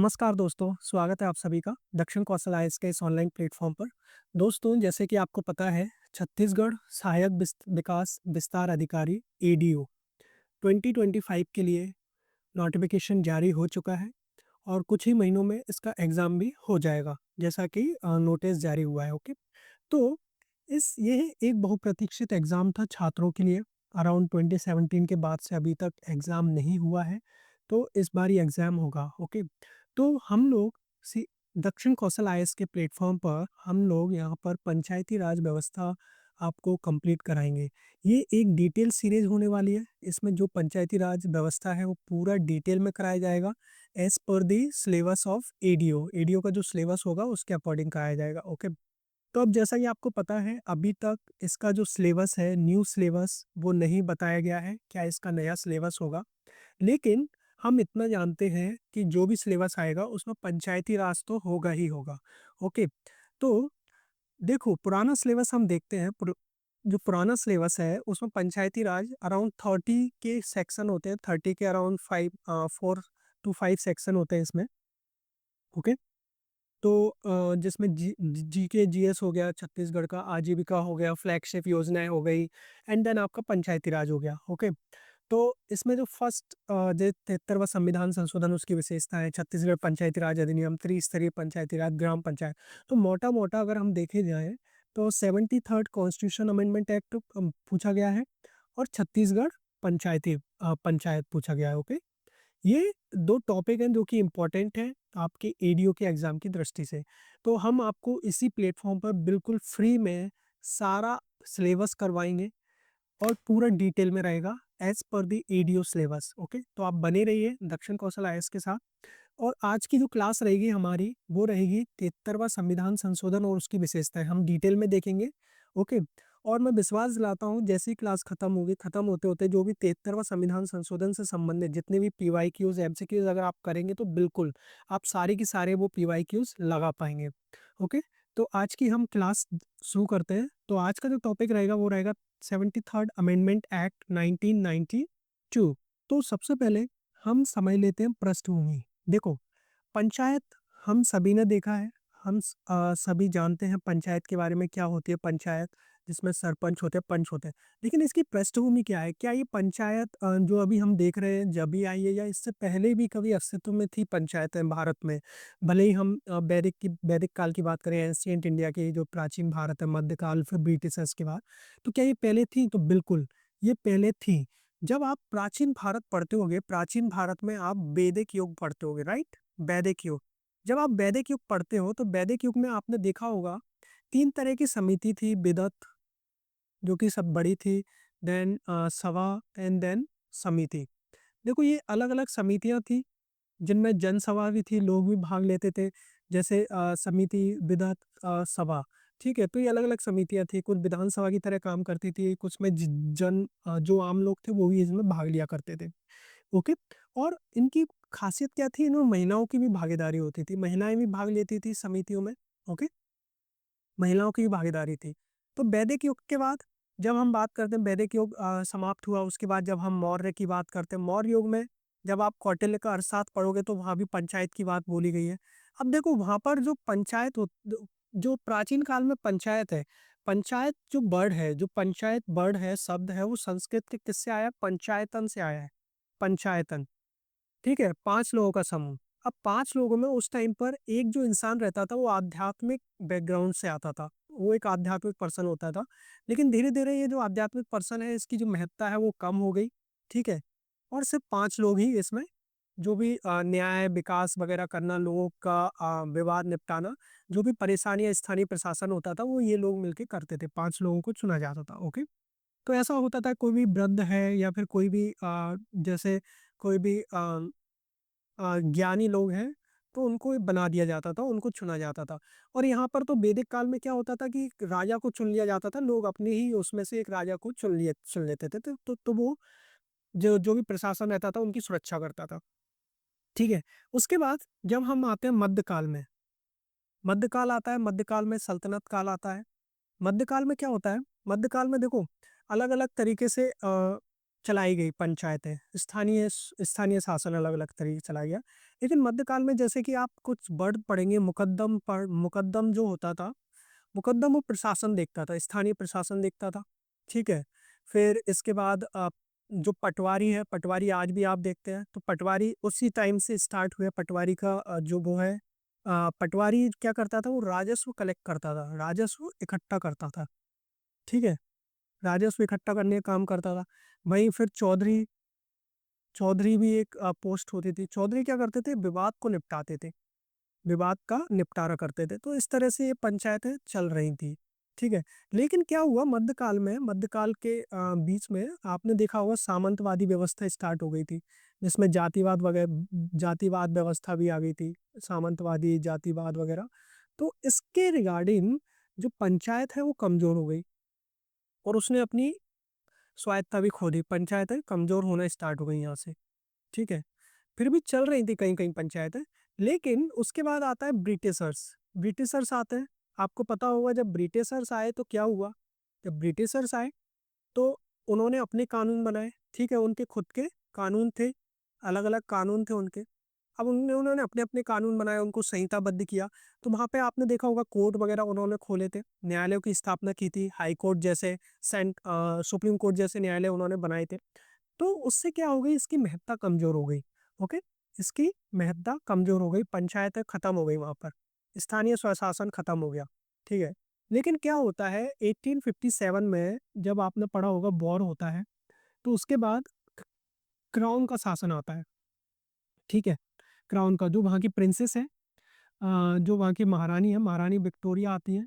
नमस्कार दोस्तों, स्वागत है आप सभी का दक्षिण कौशल आईएएस के इस ऑनलाइन प्लेटफॉर्म पर। दोस्तों, जैसे कि आपको पता है, छत्तीसगढ़ सहायक विकास विस्तार अधिकारी एडीओ 2025 के लिए नोटिफिकेशन जारी हो चुका है और कुछ ही महीनों में इसका एग्ज़ाम भी हो जाएगा, जैसा कि नोटिस जारी हुआ है। ओके, तो ये एक बहुप्रतीक्षित एग्ज़ाम था छात्रों के लिए। अराउंड 2017 के बाद से अभी तक एग्ज़ाम नहीं हुआ है, तो इस बार ये एग्ज़ाम होगा। ओके, तो हम लोग सी दक्षिण कौशल आईएएस के प्लेटफॉर्म पर हम लोग यहाँ पर पंचायती राज व्यवस्था आपको कंप्लीट कराएंगे। ये एक डिटेल सीरीज होने वाली है। इसमें जो पंचायती राज व्यवस्था है वो पूरा डिटेल में कराया जाएगा as per the syllabus of ADO. ADO का जो सिलेबस होगा उसके अकॉर्डिंग कराया जाएगा। ओके, तो अब जैसा कि आपको पता है, अभी तक इसका जो सिलेबस है, न्यू सिलेबस, वो नहीं बताया गया है क्या इसका नया सिलेबस होगा। लेकिन हम इतना जानते हैं कि जो भी सिलेबस आएगा उसमें पंचायती राज तो होगा ही होगा। ओके, तो देखो पुराना सिलेबस हम देखते हैं। जो पुराना सिलेबस है उसमें पंचायती राज अराउंड 30 के सेक्शन होते हैं। 30 के अराउंड 4 to 5 सेक्शन होते हैं इसमें। ओके, तो जिसमें जीके जीएस हो गया, छत्तीसगढ़ का आजीविका हो गया, फ्लैगशिप योजनाएं हो गई, एंड देन आपका पंचायती राज हो गया। ओके, तो इसमें जो फर्स्ट जो 73वां संविधान संशोधन, उसकी विशेषता है छत्तीसगढ़ पंचायती राज अधिनियम, त्रिस्तरीय पंचायती राज, ग्राम पंचायत। तो मोटा मोटा अगर हम देखे जाए तो 73rd कॉन्स्टिट्यूशन अमेंडमेंट एक्ट पूछा गया है और छत्तीसगढ़ पंचायत पूछा गया है। ओके, ये दो टॉपिक हैं जो कि इम्पोर्टेंट हैं आपके एडीओ के एग्जाम की दृष्टि से। तो हम आपको इसी प्लेटफॉर्म पर बिल्कुल फ्री में सारा सिलेबस करवाएंगे और पूरा डिटेल में रहेगा as per the ADO syllabus. Okay, तो आप बने रहिए दक्षिण कौशल आईएएस के साथ। और आज की जो क्लास रहेगी हमारी, वो रहेगी 73वां संविधान संशोधन और उसकी विशेषताएं, हम डिटेल में देखेंगे। ओके, और मैं विश्वास दिलाता हूँ जैसी क्लास खत्म होगी, खत्म होते होते जो भी 73वां संविधान संशोधन से संबंधित जितने भी पीवाईक्यूज एमसीक्यूज अगर आप करेंगे तो बिल्कुल आप सारे की सारे वो पीवाईक्यूज लगा पाएंगे। ओके, तो आज की हम क्लास शुरू करते हैं। तो आज का जो टॉपिक रहेगा वो रहेगा 73rd अमेंडमेंट एक्ट 1992। तो सबसे पहले हम समझ लेते हैं पृष्ठभूमि। देखो, पंचायत हम सभी ने देखा है, सभी जानते हैं पंचायत के बारे में, क्या होती है पंचायत, जिसमें सरपंच होते हैं, पंच होते हैं। लेकिन इसकी पृष्ठभूमि क्या है? क्या ये पंचायत जो अभी हम देख रहे हैं जब भी आई है, या इससे पहले भी कभी अस्तित्व में थी पंचायतें भारत में? भले ही हम वैदिक काल की बात करें, एंशियंट इंडिया की जो प्राचीन भारत है, मध्यकाल, फिर ब्रिटिशर्स के बाद, तो क्या ये पहले थी? तो बिल्कुल ये पहले थी। जब आप प्राचीन भारत पढ़ते होगे, प्राचीन भारत में आप वैदिक युग पढ़ते होगे, राइट? वैदिक युग, जब आप वैदिक युग पढ़ते हो तो वैदिक युग में आपने देखा होगा 3 तरह की समिति थी। विदत, जो कि सब बड़ी थी, देन सभा, एंड देन समिति। देखो, ये अलग अलग समितियां थी जिनमें जनसभा भी थी, लोग भी भाग लेते थे। जैसे समिति, विदत, सभा, ठीक है। तो ये अलग अलग समितियां थी, कुछ विधानसभा की तरह काम करती थी, कुछ में जो आम लोग थे वो भी इसमें भाग लिया करते थे। ओके, और इनकी खासियत क्या थी? इनमें महिलाओं की भी भागीदारी होती थी, महिलाएं भी भाग लेती थी समितियों में। ओके, महिलाओं की भी भागीदारी थी। तो वैदिक युग के बाद जब हम बात करते हैं, वैदिक युग समाप्त हुआ, उसके बाद जब हम मौर्य की बात करते हैं, मौर्य युग में जब आप कौटिल्य का अर्थशास्त्र पढ़ोगे तो वहाँ भी पंचायत की बात बोली गई है। अब देखो, वहाँ पर जो जो प्राचीन काल में पंचायत है, पंचायत जो वर्ड है, जो पंचायत वर्ड है, शब्द है, वो संस्कृत के किससे आया है? पंचायतन से आया है। पंचायतन, ठीक है, 5 लोगों का समूह। अब 5 लोगों में उस टाइम पर एक जो इंसान रहता था वो आध्यात्मिक बैकग्राउंड से आता था, वो एक आध्यात्मिक पर्सन होता था। लेकिन धीरे धीरे ये जो आध्यात्मिक पर्सन है, इसकी जो महत्ता है वो कम हो गई, ठीक है। और सिर्फ 5 लोग ही इसमें जो भी न्याय विकास वगैरह करना, लोगों का विवाद निपटाना, जो भी परेशानियां स्थानीय प्रशासन होता था, वो ये लोग मिलके करते थे। 5 लोगों को चुना जाता था। ओके, तो ऐसा होता था, कोई भी वृद्ध है या फिर कोई भी जैसे कोई भी ज्ञानी लोग हैं, तो उनको बना दिया जाता था, उनको चुना जाता था। और यहाँ पर तो वैदिक काल में क्या होता था कि राजा को चुन लिया जाता था, लोग अपने ही उसमें से एक राजा को चुन लेते थे, तो वो जो जो भी प्रशासन रहता था उनकी सुरक्षा करता था, ठीक है। उसके बाद जब हम आते हैं मध्यकाल में, मध्यकाल आता है, मध्यकाल में सल्तनत काल आता है। मध्यकाल में क्या होता है? मध्यकाल में देखो, अलग अलग तरीके से चलाई गई पंचायतें, स्थानीय शासन अलग अलग तरीके से चलाया गया। लेकिन मध्यकाल में जैसे कि आप कुछ वर्ड पढ़ेंगे, मुकद्दम जो होता था, मुकद्दम वो प्रशासन देखता था, स्थानीय प्रशासन देखता था। ठीक है। फिर इसके बाद जो पटवारी है, पटवारी आज भी आप देखते हैं, तो पटवारी उसी टाइम से स्टार्ट हुआ। पटवारी का जो वो है, पटवारी क्या करता था, वो राजस्व कलेक्ट करता था, राजस्व इकट्ठा करता था। ठीक है। राजस्व इकट्ठा करने का काम करता था। वहीं फिर चौधरी, चौधरी भी एक पोस्ट होती थी। चौधरी क्या करते थे, विवाद को निपटाते थे, विवाद का निपटारा करते थे। तो इस तरह से ये पंचायतें चल रही थी। ठीक है। लेकिन क्या हुआ मध्यकाल में, मध्यकाल के बीच में आपने देखा होगा सामंतवादी व्यवस्था स्टार्ट हो गई थी, जिसमें जातिवाद वगैरह, जातिवाद व्यवस्था भी आ गई थी, सामंतवादी जातिवाद वगैरह। तो इसके रिगार्डिंग जो पंचायत है वो कमजोर हो गई और उसने अपनी स्वायत्ता भी खो दी, पंचायतें कमजोर होना स्टार्ट हो गई यहाँ से। ठीक है। फिर भी चल रही थी कहीं कहीं पंचायतें। लेकिन उसके बाद आता है ब्रिटिशर्स। ब्रिटिशर्स आते हैं। आपको पता होगा जब ब्रिटिशर्स आए तो क्या हुआ। जब ब्रिटिशर्स आए तो उन्होंने अपने कानून बनाए। ठीक है। उनके खुद के कानून थे, अलग अलग कानून थे उनके। अब उन्होंने अपने अपने कानून बनाए, उनको संहिताबद्ध किया। तो वहां पे आपने देखा होगा कोर्ट वगैरह उन्होंने खोले थे, न्यायालयों की स्थापना की थी, हाई कोर्ट जैसे, सुप्रीम कोर्ट जैसे न्यायालय उन्होंने बनाए थे। तो उससे क्या हो गई, इसकी महत्ता कमजोर हो गई। ओके। इसकी महत्ता कमजोर हो गई, पंचायत खत्म हो गई वहां पर, स्थानीय स्वशासन खत्म हो गया। ठीक है। लेकिन क्या होता है 1857 में, जब आपने पढ़ा होगा वॉर होता है, तो उसके बाद क्राउन का शासन आता है। ठीक है। क्राउन का, जो वहाँ की प्रिंसेस है, जो वहाँ की महारानी है, महारानी विक्टोरिया आती है।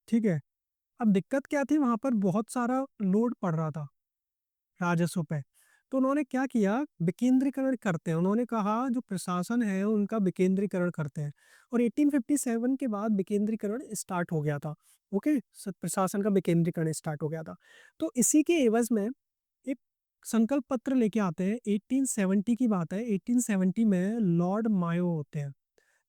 ठीक है। अब दिक्कत क्या थी, वहां पर बहुत सारा लोड पड़ रहा था राजस्व पे। तो उन्होंने क्या किया, विकेंद्रीकरण करते हैं। उन्होंने कहा जो प्रशासन है उनका विकेंद्रीकरण करते हैं। और 1857 के बाद विकेंद्रीकरण स्टार्ट हो गया था। ओके। प्रशासन का विकेंद्रीकरण स्टार्ट हो गया था। तो इसी के एवज में एक संकल्प पत्र लेके आते हैं। 1870 की बात है। 1870 में लॉर्ड मायो होते हैं,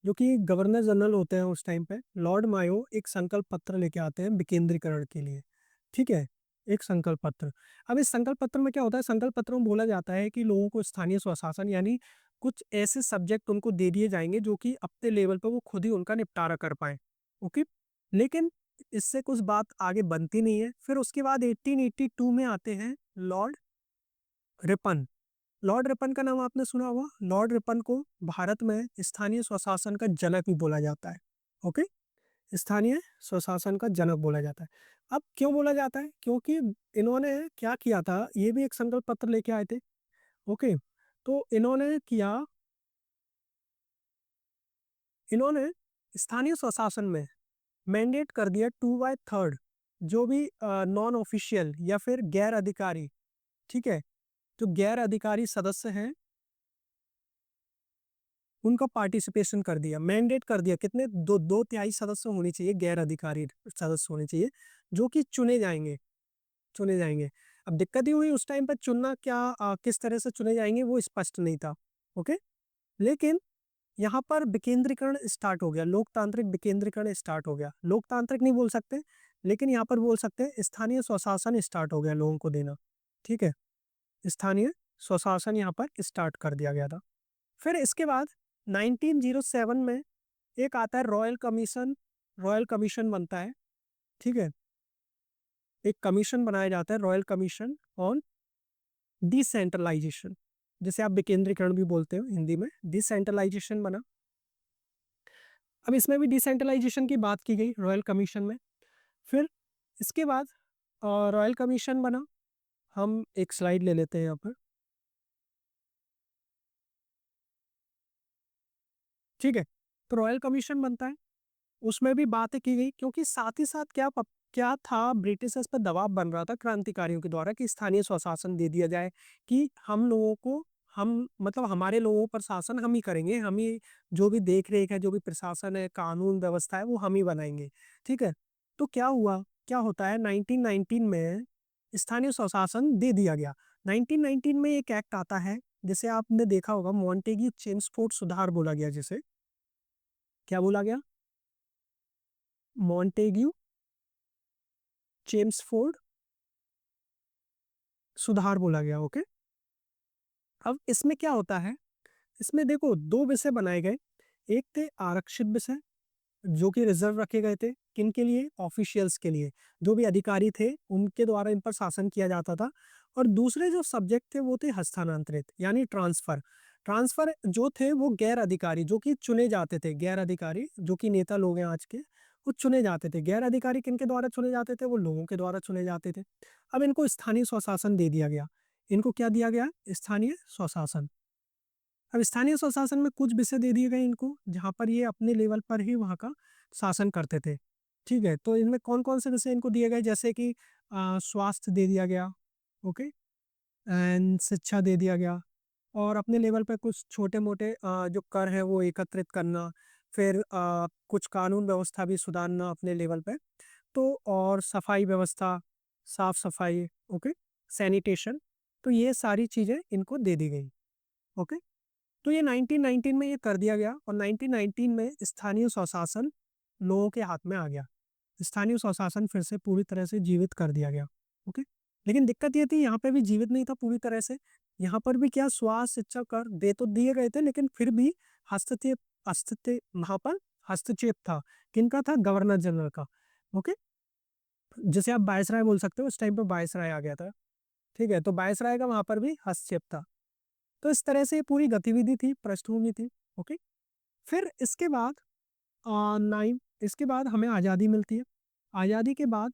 जो कि गवर्नर जनरल होते हैं उस टाइम पे। लॉर्ड मायो एक संकल्प पत्र लेके आते हैं विकेंद्रीकरण के लिए। ठीक है। एक संकल्प पत्र। अब इस संकल्प पत्र में क्या होता है, संकल्प पत्र में बोला जाता है कि लोगों को स्थानीय स्वशासन, यानी कुछ ऐसे सब्जेक्ट उनको दे दिए जाएंगे जो कि अपने लेवल पर वो खुद ही उनका निपटारा कर पाए। ओके। लेकिन इससे कुछ बात आगे बनती नहीं है। फिर उसके बाद 1882 में आते हैं लॉर्ड रिपन। लॉर्ड रिपन का नाम आपने सुना होगा। लॉर्ड रिपन को भारत में स्थानीय स्वशासन का जनक भी बोला जाता है। ओके। स्थानीय स्वशासन का जनक बोला जाता है। अब क्यों बोला जाता है, क्योंकि इन्होंने क्या किया था, ये भी एक संकल्प पत्र लेके आए थे। ओके। तो इन्होंने स्थानीय स्वशासन में मैंडेट कर दिया 2/3, जो भी नॉन ऑफिशियल या फिर गैर अधिकारी, ठीक है, जो गैर अधिकारी सदस्य हैं उनका पार्टिसिपेशन कर दिया, मैंडेट कर दिया। कितने, दो तिहाई सदस्य होने चाहिए, गैर अधिकारी सदस्य होने चाहिए, जो कि चुने जाएंगे, चुने जाएंगे। अब दिक्कत ही हुई उस टाइम पर, चुनना क्या, किस तरह से चुने जाएंगे वो स्पष्ट नहीं था। ओके। लेकिन यहाँ पर विकेंद्रीकरण स्टार्ट हो गया, लोकतांत्रिक विकेंद्रीकरण स्टार्ट हो गया। लोकतांत्रिक नहीं बोल सकते, लेकिन यहाँ पर बोल सकते हैं स्थानीय स्वशासन स्टार्ट हो गया लोगों को देना। ठीक है। स्थानीय स्वशासन यहाँ पर स्टार्ट कर दिया गया था। फिर इसके बाद 1907 में एक आता है रॉयल कमीशन। रॉयल कमीशन बनता है। ठीक है। एक कमीशन बनाया जाता है, रॉयल कमीशन ऑन डिसेंट्रलाइजेशन, जिसे आप विकेंद्रीकरण भी बोलते हो हिंदी में। डिसेंट्रलाइजेशन बना। अब इसमें भी डिसेंट्रलाइजेशन की बात की गई रॉयल कमीशन में। फिर इसके बाद रॉयल कमीशन बना। हम एक स्लाइड ले लेते हैं यहाँ पर। ठीक है। तो रॉयल कमीशन बनता है, उसमें भी बातें की गई, क्योंकि साथ ही साथ क्या था, ब्रिटिशर्स पर दबाव बन रहा था क्रांतिकारियों के द्वारा कि स्थानीय स्वशासन दे दिया जाए, कि हम लोगों को, हम मतलब हमारे लोगों पर शासन हम ही करेंगे, हम ही जो भी देख रेख है, जो भी प्रशासन है, कानून व्यवस्था है, वो हम ही बनाएंगे। ठीक है। तो क्या हुआ, क्या होता है 1919 में स्थानीय स्वशासन दे दिया गया। 1919 में एक एक्ट आता है जिसे आपने देखा होगा, मॉन्टेग्यू चेम्सफोर्ड सुधार बोला गया, जिसे क्या बोला गया, मॉन्टेग्यू चेम्सफोर्ड सुधार बोला गया। ओके, अब इसमें क्या होता है, इसमें देखो 2 विषय बनाए गए। एक थे आरक्षित विषय जो कि रिजर्व रखे गए थे, किनके लिए? ऑफिशियल्स के लिए, जो भी अधिकारी थे उनके द्वारा इन पर शासन किया जाता था। और दूसरे जो सब्जेक्ट थे वो थे हस्तांतरित यानी ट्रांसफर। ट्रांसफर जो थे वो गैर अधिकारी जो कि चुने जाते थे, गैर अधिकारी जो कि नेता लोग हैं आज के, वो चुने जाते थे। गैर अधिकारी किनके द्वारा चुने जाते थे? वो लोगों के द्वारा चुने जाते थे। अब इनको स्थानीय स्वशासन दे दिया गया। इनको क्या दिया गया? स्थानीय स्वशासन। अब स्थानीय स्वशासन में कुछ विषय दे दिए गए इनको, जहाँ पर ये अपने लेवल पर ही वहाँ का शासन करते थे। ठीक है, तो इनमें कौन-कौन से विषय इनको दिए गए? जैसे कि स्वास्थ्य दे दिया गया, ओके, एंड शिक्षा दे दिया गया। और अपने लेवल पे कुछ छोटे-मोटे जो कर है वो एकत्रित करना, फिर कुछ कानून व्यवस्था भी सुधारना अपने लेवल पे। तो और सफाई व्यवस्था, साफ-सफाई, ओके, सैनिटेशन, तो ये सारी चीज़ें इनको दे दी गई। ओके। तो ये 1919 में ये कर दिया गया और 1919 में स्थानीय स्वशासन लोगों के हाथ में आ गया। स्थानीय स्वशासन फिर से पूरी तरह से जीवित कर दिया गया। ओके। लेकिन दिक्कत ये थी यहाँ पे भी जीवित नहीं था पूरी तरह से। यहाँ पर भी क्या स्वास्थ्य, शिक्षा, कर दे तो दिए गए थे लेकिन फिर भी हस्तक्षेप अस्तित्व वहाँ पर हस्तक्षेप था। किनका था? गवर्नर जनरल का। ओके। जैसे आप वायसराय बोल सकते हो, उस टाइम पे वायसराय आ गया था। ठीक है, तो वायसराय का वहाँ पर भी हस्तक्षेप था। तो इस तरह से ये पूरी गतिविधि थी, पृष्ठभूमि थी। ओके। फिर इसके बाद इसके बाद हमें आज़ादी मिलती है। आज़ादी के बाद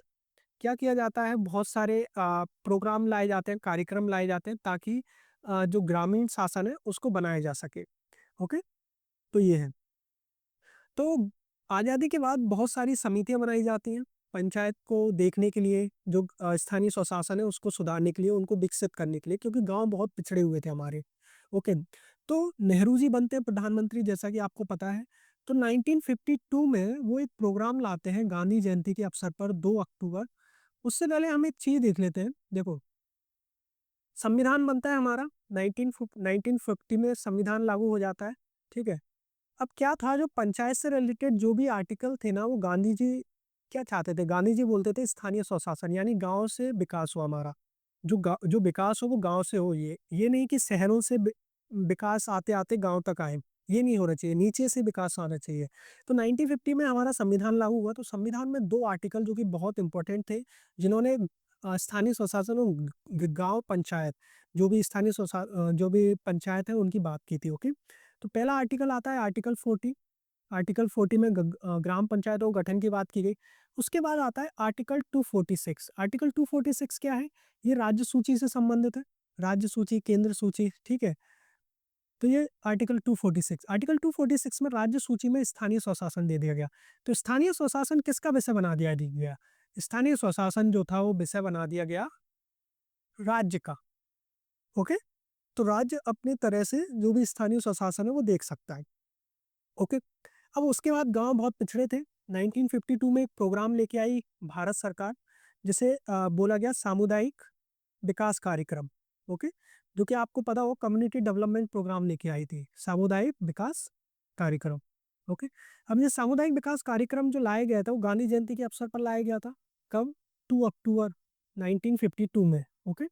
क्या किया जाता है? बहुत सारे प्रोग्राम लाए जाते हैं, कार्यक्रम लाए जाते हैं ताकि जो ग्रामीण शासन है उसको बनाया जा सके। ओके, तो ये है। तो आज़ादी के बाद बहुत सारी समितियाँ बनाई जाती हैं, पंचायत को देखने के लिए, जो स्थानीय स्वशासन है उसको सुधारने के लिए, उनको विकसित करने के लिए, क्योंकि गाँव बहुत पिछड़े हुए थे हमारे। ओके, तो नेहरू जी बनते हैं प्रधानमंत्री जैसा कि आपको पता है। तो 1952 में वो एक प्रोग्राम लाते हैं गांधी जयंती के अवसर पर 2 अक्टूबर। उससे पहले हम एक चीज़ देख लेते हैं। देखो, संविधान बनता है हमारा 1950 में संविधान लागू हो जाता है। ठीक है? अब क्या था, जो पंचायत से रिलेटेड जो भी आर्टिकल थे ना, वो गांधी जी क्या चाहते थे? गांधी जी बोलते थे स्थानीय स्वशासन यानी गाँव से विकास हो हमारा। जो विकास हो वो गाँव से हो, ये नहीं कि शहरों से विकास आते-आते गाँव तक आए। ये नहीं होना चाहिए, नीचे से विकास आना चाहिए। तो 1950 में हमारा संविधान लागू हुआ, तो संविधान में 2 आर्टिकल जो कि बहुत इम्पोर्टेंट थे, जिन्होंने स्थानीय स्वशासन और गाँव पंचायत, जो भी पंचायत है उनकी बात की थी। ओके? तो पहला आर्टिकल आता है आर्टिकल 40। आर्टिकल 40 में ग्राम पंचायतों के गठन की बात की गई। उसके बाद आता है आर्टिकल 246। आर्टिकल 246 क्या है? ये राज्य सूची से संबंधित है। राज्य सूची, केंद्र सूची, ठीक है? तो ये आर्टिकल 246, आर्टिकल 246 में राज्य सूची में स्थानीय स्वशासन दे दिया गया। तो स्थानीय स्वशासन किसका विषय बना दिया गया? स्थानीय स्वशासन जो था वो विषय बना दिया गया राज्य का। ओके? तो राज्य अपनी तरह से जो भी स्थानीय स्वशासन है वो देख सकता है। ओके? अब उसके बाद गाँव बहुत पिछड़े थे। 1952 में एक प्रोग्राम लेके आई भारत सरकार, जिसे बोला गया सामुदायिक विकास कार्यक्रम। ओके? जो कि आपको पता हो, कम्युनिटी डेवलपमेंट प्रोग्राम लेके आई थी, सामुदायिक विकास कार्यक्रम। ओके? अब ये सामुदायिक विकास कार्यक्रम जो लाया गया था वो गांधी जयंती के अवसर पर लाया गया था। कब? 2 अक्टूबर 1952 में। ओके?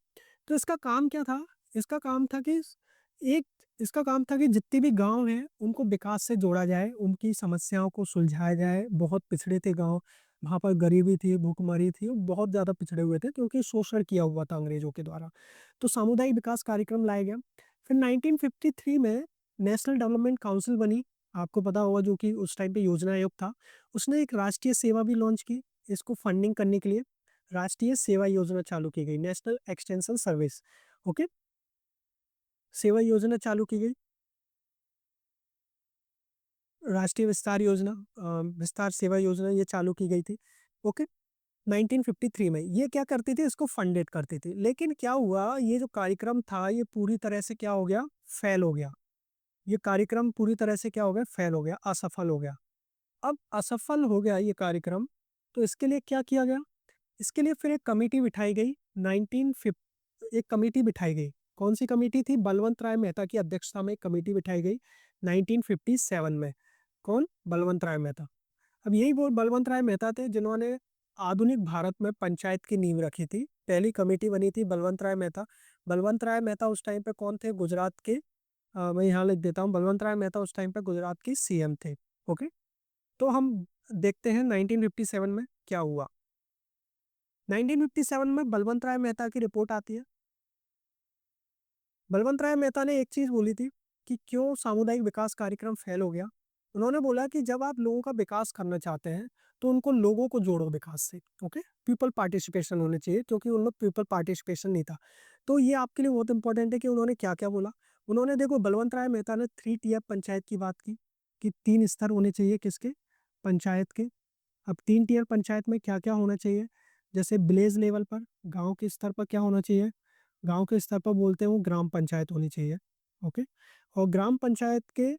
तो इसका काम क्या था? इसका काम था कि एक इसका काम था कि जितने भी गाँव हैं, उनको विकास से जोड़ा जाए, उनकी समस्याओं को सुलझाया जाए। बहुत पिछड़े थे गाँव, वहाँ पर गरीबी थी, भूखमरी थी, वो बहुत ज़्यादा पिछड़े हुए थे क्योंकि शोषण किया हुआ था अंग्रेज़ों के द्वारा। तो सामुदायिक विकास कार्यक्रम लाया गया। फिर 1953 में नेशनल डेवलपमेंट काउंसिल बनी, आपको पता होगा, जो कि उस टाइम पे योजना आयोग था। उसने एक राष्ट्रीय सेवा भी लॉन्च की, इसको फंडिंग करने के लिए राष्ट्रीय सेवा योजना चालू की गई, नेशनल एक्सटेंशन सर्विस। ओके? सेवा योजना चालू की गई। राष्ट्रीय विस्तार योजना, विस्तार सेवा योजना ये चालू की गई थी। ओके? 1953 में ये क्या करती थी? इसको फंडेड करती थी। लेकिन क्या हुआ, ये जो कार्यक्रम था ये पूरी तरह से क्या हो गया? फेल हो गया। ये कार्यक्रम पूरी तरह से क्या हो गया? फेल हो गया, असफल हो गया। अब असफल हो गया ये कार्यक्रम, तो इसके लिए क्या किया गया? इसके लिए फिर एक कमेटी बिठाई गई। 1950 एक कमेटी बिठाई गई। कौन सी कमेटी थी? बलवंत राय मेहता की अध्यक्षता में एक कमेटी बिठाई गई 1957 में। कौन? बलवंत राय मेहता। अब यही वो बलवंत राय मेहता थे जिन्होंने आधुनिक भारत में पंचायत की नींव रखी थी। पहली कमेटी बनी थी बलवंत राय मेहता। बलवंत राय मेहता उस टाइम पे कौन थे? गुजरात के, मैं यहाँ लिख देता हूँ, बलवंत राय मेहता उस टाइम पे गुजरात की सीएम थे। ओके, तो हम देखते हैं 1957 में क्या हुआ। 1957 में बलवंत राय मेहता की रिपोर्ट आती है। बलवंत राय मेहता ने एक चीज बोली थी कि क्यों सामुदायिक विकास कार्यक्रम फेल हो गया। उन्होंने बोला कि जब आप लोगों का विकास करना चाहते हैं तो उनको लोगों को जोड़ो विकास से। ओके, पीपल पार्टिसिपेशन होने चाहिए, क्योंकि उनमें पीपल पार्टिसिपेशन नहीं था। तो ये आपके लिए बहुत इंपॉर्टेंट है कि उन्होंने क्या क्या बोला। उन्होंने, देखो, बलवंत राय मेहता ने 3 टियर पंचायत की बात की कि 3 स्तर होने चाहिए किसके? पंचायत के। अब 3 टियर पंचायत में क्या क्या होना चाहिए? जैसे विलेज लेवल पर, गांव के स्तर पर क्या होना चाहिए? गांव के स्तर पर बोलते हैं वो ग्राम पंचायत होनी चाहिए। ओके, और ग्राम पंचायत के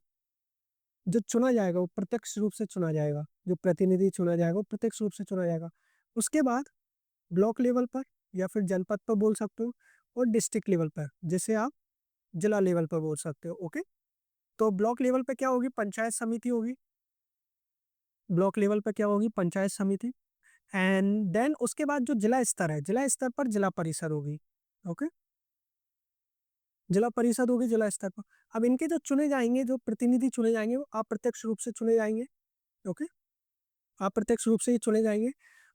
जो चुना जाएगा वो प्रत्यक्ष रूप से चुना जाएगा, जो प्रतिनिधि चुना जाएगा वो प्रत्यक्ष रूप से चुना जाएगा। उसके बाद ब्लॉक लेवल पर या फिर जनपद पर बोल सकते हो, और डिस्ट्रिक्ट लेवल पर, जिसे आप जिला लेवल पर बोल सकते हो। ओके, तो ब्लॉक लेवल पे क्या होगी? पंचायत समिति होगी। ब्लॉक लेवल पे क्या होगी? पंचायत समिति। एंड देन उसके बाद जो जिला स्तर है, जिला स्तर पर जिला परिषद होगी। ओके, जिला परिषद होगी जिला स्तर पर। अब इनके जो चुने जाएंगे, जो प्रतिनिधि चुने जाएंगे, वो अप्रत्यक्ष रूप से चुने जाएंगे। ओके, अप्रत्यक्ष रूप से ही चुने जाएंगे।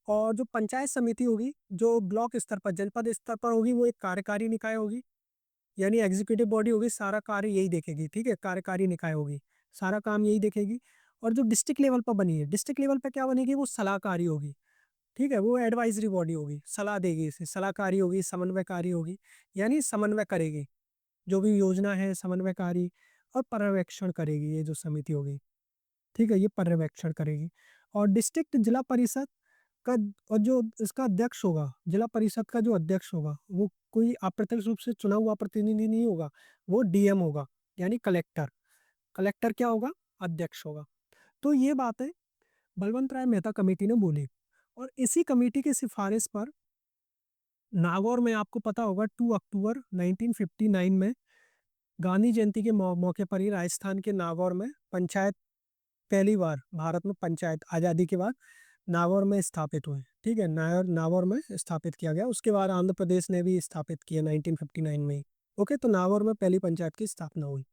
और जो पंचायत समिति होगी, जो ब्लॉक स्तर पर, जनपद स्तर पर होगी, वो एक कार्यकारी निकाय होगी, यानी एग्जीक्यूटिव बॉडी होगी, सारा कार्य यही देखेगी। ठीक है, कार्यकारी निकाय होगी, सारा काम यही देखेगी। और जो डिस्ट्रिक्ट लेवल पर बनी है, डिस्ट्रिक्ट लेवल पर क्या बनेगी? वो सलाहकारी होगी। ठीक है, वो एडवाइजरी बॉडी होगी, सलाह देगी, इसे सलाहकारी होगी, समन्वयकारी होगी, यानी समन्वय करेगी, जो भी योजना है समन्वयकारी, और पर्यवेक्षण करेगी ये जो समिति होगी। ठीक है, ये पर्यवेक्षण करेगी। और डिस्ट्रिक्ट जिला परिषद का, और जो इसका अध्यक्ष होगा, जिला परिषद का जो अध्यक्ष होगा, वो कोई अप्रत्यक्ष रूप से चुना हुआ प्रतिनिधि नहीं होगा, वो डीएम होगा, यानी कलेक्टर। कलेक्टर क्या होगा? अध्यक्ष होगा। तो ये बातें बलवंत राय मेहता कमेटी ने बोली। और इसी कमेटी की सिफारिश पर नागौर में, आपको पता होगा, 2 अक्टूबर 1959 में गांधी जयंती के मौके पर ही राजस्थान के नागौर में पंचायत, पहली बार भारत में पंचायत आज़ादी के बाद नागौर में स्थापित हुए। ठीक है, नागौर में स्थापित किया गया। उसके बाद आंध्र प्रदेश ने भी स्थापित किया 1959 में ही। ओके, तो नागौर में पहली पंचायत की स्थापना हुई।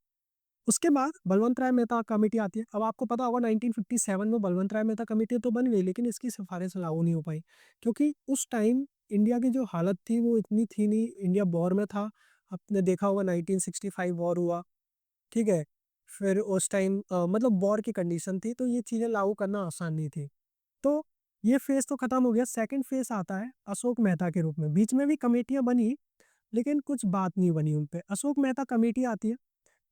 उसके बाद बलवंत राय मेहता कमेटी आती है। अब आपको पता होगा 1957 में बलवंत राय मेहता कमेटी तो बन गई, लेकिन इसकी सिफारिश लागू नहीं हो पाई, क्योंकि उस टाइम इंडिया की जो हालत थी वो इतनी थी नहीं। इंडिया वॉर में था। आपने देखा होगा 1965 वॉर हुआ। ठीक है, फिर उस टाइम मतलब वॉर की कंडीशन थी, तो ये चीज़ें लागू करना आसान नहीं थी। तो ये फेज तो खत्म हो गया। सेकंड फेज आता है अशोक मेहता के रूप में। बीच में भी कमेटियां बनी, लेकिन कुछ बात नहीं बनी उन पे। अशोक मेहता कमेटी आती है।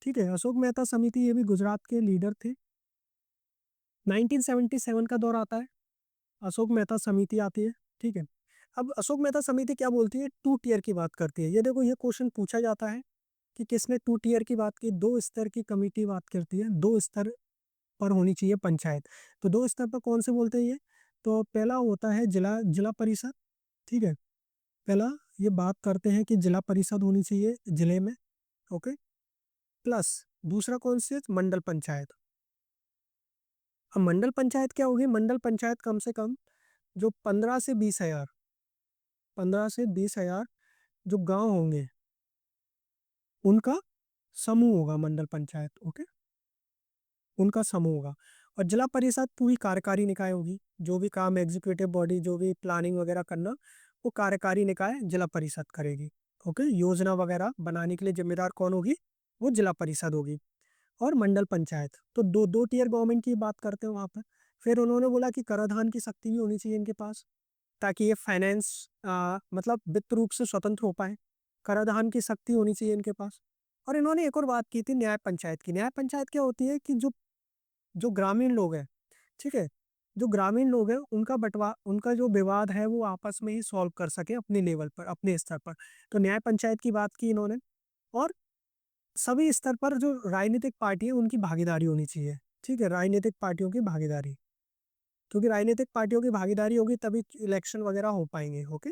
ठीक है, अशोक मेहता समिति, ये भी गुजरात के लीडर थे। 1977 का दौर आता है, अशोक मेहता समिति आती है। ठीक है, अब अशोक मेहता समिति क्या बोलती है? 2 टियर की बात करती है। ये देखो, ये क्वेश्चन पूछा जाता है कि किसने 2 टियर की बात की? 2 स्तर की कमेटी बात करती है, 2 स्तर पर होनी चाहिए पंचायत। तो 2 स्तर पर कौन से बोलते हैं ये? तो पहला होता है जिला जिला परिषद। ठीक है, पहला ये बात करते हैं कि जिला परिषद होनी चाहिए जिले में। ओके, प्लस दूसरा कौन सी है? मंडल पंचायत। अब मंडल पंचायत क्या होगी? मंडल पंचायत कम से कम जो 15 से 20 हजार, 15 से 20 हजार जो गांव होंगे, उनका समूह होगा मंडल पंचायत। ओके, उनका समूह होगा। और जिला परिषद पूरी कार्यकारी निकाय होगी, जो भी काम एग्जीक्यूटिव बॉडी, जो भी प्लानिंग वगैरह करना, वो कार्यकारी निकाय जिला परिषद करेगी। ओके, योजना वगैरह बनाने के लिए जिम्मेदार कौन होगी? वो जिला परिषद होगी। और मंडल पंचायत, तो दो दो टियर गवर्नमेंट की बात करते हैं वहां पर। फिर उन्होंने बोला कि कराधान की शक्ति भी होनी चाहिए इनके पास, ताकि ये फाइनेंस, मतलब वित्त रूप से स्वतंत्र हो पाए। कराधान की शक्ति होनी चाहिए इनके पास। और इन्होंने एक और बात की थी न्याय पंचायत की। न्याय पंचायत क्या होती है? कि जो जो ग्रामीण लोग हैं, ठीक है, जो ग्रामीण लोग हैं, उनका बंटवा, उनका जो विवाद है वो आपस में ही सॉल्व कर सके अपने लेवल पर, अपने स्तर पर। तो न्याय पंचायत की बात की इन्होंने। और सभी स्तर पर जो राजनीतिक पार्टी है उनकी भागीदारी होनी चाहिए। ठीक है, राजनीतिक पार्टियों की भागीदारी, क्योंकि राजनीतिक पार्टियों की भागीदारी होगी तभी इलेक्शन वगैरह हो पाएंगे। ओके,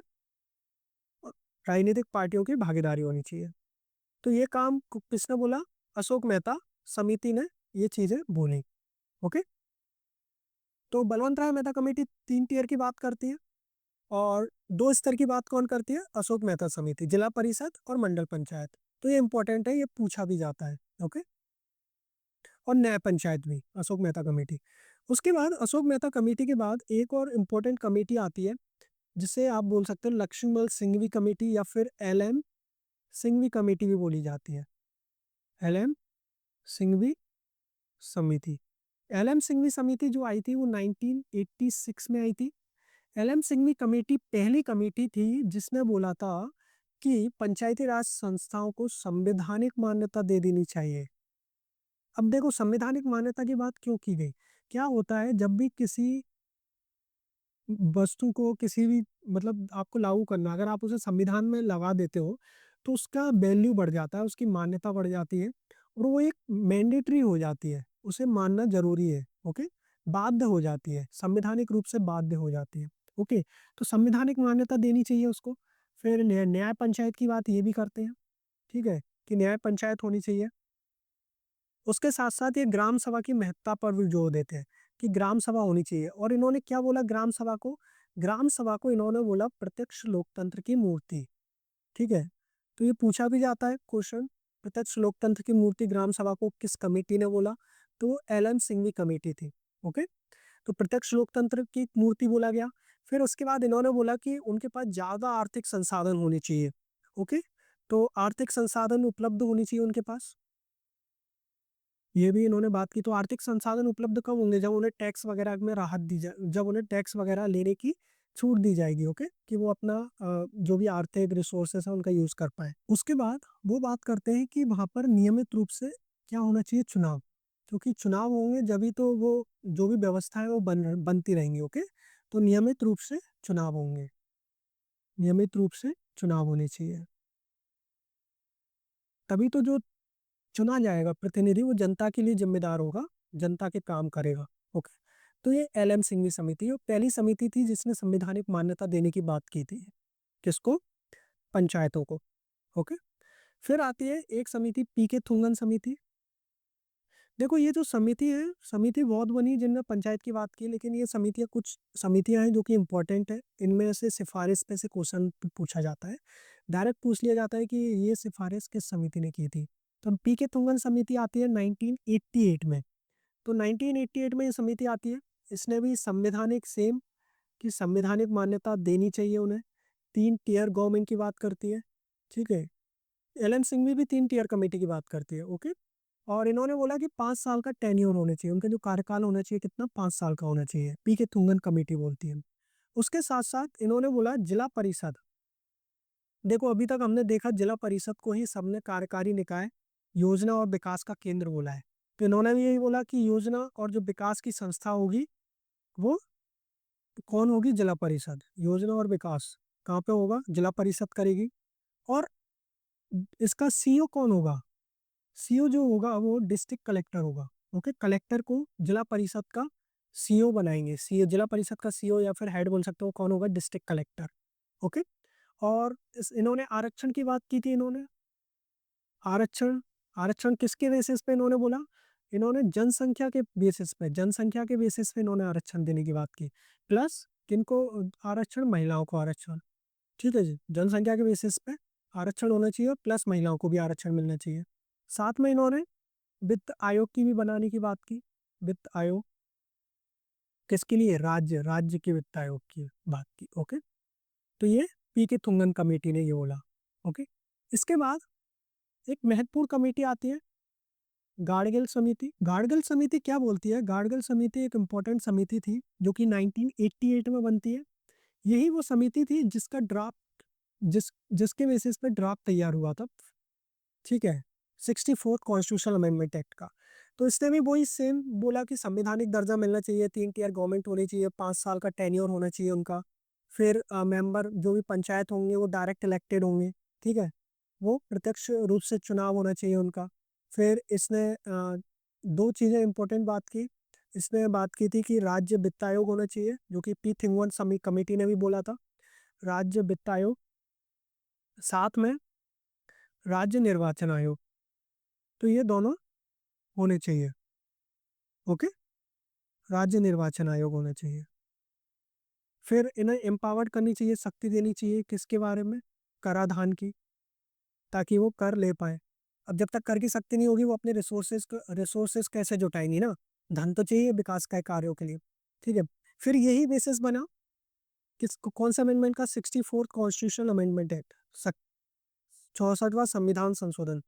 और राजनीतिक पार्टियों की भागीदारी होनी चाहिए। तो ये काम किसने बोला? अशोक मेहता समिति ने ये चीजें बोली। ओके, तो बलवंत राय मेहता कमेटी 3 टियर की बात करती है। और 2 स्तर की बात कौन करती है? अशोक मेहता समिति, जिला परिषद और मंडल पंचायत। तो ये इंपॉर्टेंट है, ये पूछा भी जाता है। ओके, और न्याय पंचायत भी, अशोक मेहता कमेटी। उसके बाद अशोक मेहता कमेटी के बाद एक और इम्पोर्टेंट कमेटी आती है, जिसे आप बोल सकते हो लक्ष्मण सिंघवी कमेटी, या फिर एलएम सिंघवी कमेटी भी बोली जाती है। एलएम सिंघवी समिति। एलएम सिंघवी समिति जो आई थी वो 1986 में आई थी। एलएम सिंघवी कमेटी पहली कमेटी थी जिसने बोला था कि पंचायती राज संस्थाओं को संवैधानिक मान्यता दे देनी चाहिए। अब देखो, संवैधानिक मान्यता की बात क्यों की गई? क्या होता है, जब भी किसी वस्तु को किसी भी मतलब आपको लागू करना, अगर आप उसे संविधान में लगा देते हो तो उसका वैल्यू बढ़ जाता है, उसकी मान्यता बढ़ जाती है, और वो एक मैंडेटरी हो जाती है, उसे मानना जरूरी है। ओके, बाध्य हो जाती है, संवैधानिक रूप से बाध्य हो जाती है। ओके, तो संवैधानिक मान्यता देनी चाहिए उसको। फिर न्याय पंचायत की बात ये भी करते हैं, ठीक है, कि न्याय पंचायत होनी चाहिए। उसके साथ साथ ये ग्राम सभा की महत्ता पर भी जोर देते हैं कि ग्राम सभा होनी चाहिए। और इन्होंने क्या बोला ग्राम सभा को? ग्राम सभा को इन्होंने बोला प्रत्यक्ष लोकतंत्र की मूर्ति। ठीक है, तो ये पूछा भी जाता है क्वेश्चन, प्रत्यक्ष लोकतंत्र की मूर्ति ग्राम सभा को किस कमेटी ने बोला? तो एलन सिंघवी कमेटी थी। ओके, तो प्रत्यक्ष लोकतंत्र की मूर्ति बोला गया। फिर उसके बाद इन्होंने बोला कि उनके पास ज्यादा आर्थिक संसाधन होने चाहिए। ओके, तो आर्थिक संसाधन उपलब्ध होनी चाहिए उनके पास, ये भी इन्होंने बात की। तो आर्थिक संसाधन उपलब्ध कब होंगे? जब उन्हें टैक्स वगैरह में राहत दी जाए, जब उन्हें टैक्स वगैरह लेने की छूट दी जाएगी। ओके, कि वो अपना जो भी आर्थिक रिसोर्सेस है उनका यूज कर पाए। उसके बाद वो बात करते हैं कि वहां पर नियमित रूप से क्या होना चाहिए? चुनाव। क्योंकि चुनाव होंगे जब तो वो जो भी व्यवस्था है वो बनती रहेंगी। ओके, तो नियमित रूप से चुनाव होंगे, नियमित रूप से चुनाव होने चाहिए, तभी तो जो चुना जाएगा प्रतिनिधि वो जनता के लिए जिम्मेदार होगा, जनता के काम करेगा। ओके, तो ये एलएम सिंघवी समिति और पहली समिति थी जिसने संवैधानिक मान्यता देने की बात की थी। किसको? पंचायतों को। ओके, फिर आती है एक समिति, पीके थुंगन समिति। देखो, ये जो समिति है, समिति बहुत बनी जिनने पंचायत की बात की, लेकिन ये समितियां, कुछ समितियां हैं जो कि इंपॉर्टेंट है। इनमें से सिफारिश पे से क्वेश्चन पूछा जाता है, डायरेक्ट पूछ लिया जाता है कि ये सिफारिश किस समिति ने की थी। तो पीके तुंगन समिति आती है 1988 में। तो 1988 में ये समिति आती है। इसने भी संवैधानिक सेम कि संवैधानिक मान्यता देनी चाहिए उन्हें। 3 टियर गवर्नमेंट की बात करती है। ठीक है, एलन सिंह भी 3 टियर कमेटी की बात करती है। ओके, और इन्होंने बोला कि 5 साल का टेन्योर होना चाहिए, उनका जो कार्यकाल होना चाहिए कितना? 5 साल का होना चाहिए, पी के थुंगन कमेटी बोलती है। उसके साथ साथ इन्होंने बोला जिला परिषद। देखो, अभी तक हमने देखा जिला परिषद को ही सबने कार्यकारी निकाय, योजना और विकास का केंद्र बोला है। तो इन्होंने भी यही बोला कि योजना और जो विकास की संस्था होगी वो कौन होगी? जिला परिषद। योजना और विकास कहाँ पे होगा? जिला परिषद करेगी। और इसका सीईओ कौन होगा? सीईओ जो होगा वो डिस्ट्रिक्ट कलेक्टर होगा। ओके, कलेक्टर को जिला परिषद का सीईओ बनाएंगे। सीईओ, जिला परिषद का सीईओ या फिर हेड बोल सकते हो, कौन होगा? District collector. ओके, और इन्होंने आरक्षण की बात की थी। इन्होंने आरक्षण, आरक्षण किसके बेसिस पे इन्होंने बोला? इन्होंने जनसंख्या के बेसिस पे, जनसंख्या के बेसिस पे इन्होंने आरक्षण देने की बात की। प्लस किनको आरक्षण? महिलाओं को आरक्षण। ठीक है जी, जनसंख्या के बेसिस पे आरक्षण होना चाहिए, प्लस महिलाओं को भी आरक्षण मिलना चाहिए। साथ में इन्होंने वित्त आयोग की भी बनाने की बात की। वित्त आयोग किसके लिए? राज्य, राज्य के वित्त आयोग की बात की। ओके, तो ये पी के थुंगन कमेटी ने ये बोला। ओके, इसके बाद एक महत्वपूर्ण कमेटी आती है, गाडगिल समिति। गाडगिल समिति क्या बोलती है? गाडगिल समिति एक इम्पोर्टेंट समिति थी जो कि 1988 में बनती है। यही वो समिति थी जिसका ड्राफ्ट, जिसके बेसिस पे ड्राफ्ट तैयार हुआ था। ठीक है, 64 कॉन्स्टिट्यूशनल अमेंडमेंट एक्ट का। तो इसने भी वही सेम बोला कि संवैधानिक दर्जा मिलना चाहिए, 3 टियर गवर्नमेंट होनी चाहिए, 5 साल का टेन्योर होना चाहिए उनका। फिर मेंबर जो भी पंचायत होंगे वो डायरेक्ट इलेक्टेड होंगे। ठीक है, वो प्रत्यक्ष रूप से चुनाव होना चाहिए उनका। फिर इसने 2 चीजें इंपॉर्टेंट बात की। इसने बात की थी कि राज्य वित्त आयोग होना चाहिए, जो कि पी थिंगवन समी कमेटी ने भी बोला था, राज्य वित्त आयोग। साथ में राज्य निर्वाचन आयोग। तो ये दोनों होने चाहिए। ओके, राज्य निर्वाचन आयोग होना चाहिए। फिर इन्हें एम्पावर्ड करनी चाहिए, शक्ति देनी चाहिए किसके बारे में, कराधान की, ताकि वो कर ले पाए। अब जब तक कर की शक्ति नहीं होगी वो अपने रिसोर्सेज कैसे जुटाएंगी ना, धन तो चाहिए विकास के कार्यों के लिए। ठीक है, फिर यही बेसिस बना कौन सा अमेंडमेंट का, 64th कॉन्स्टिट्यूशनल अमेंडमेंट एक्ट, 64वां संविधान संशोधन।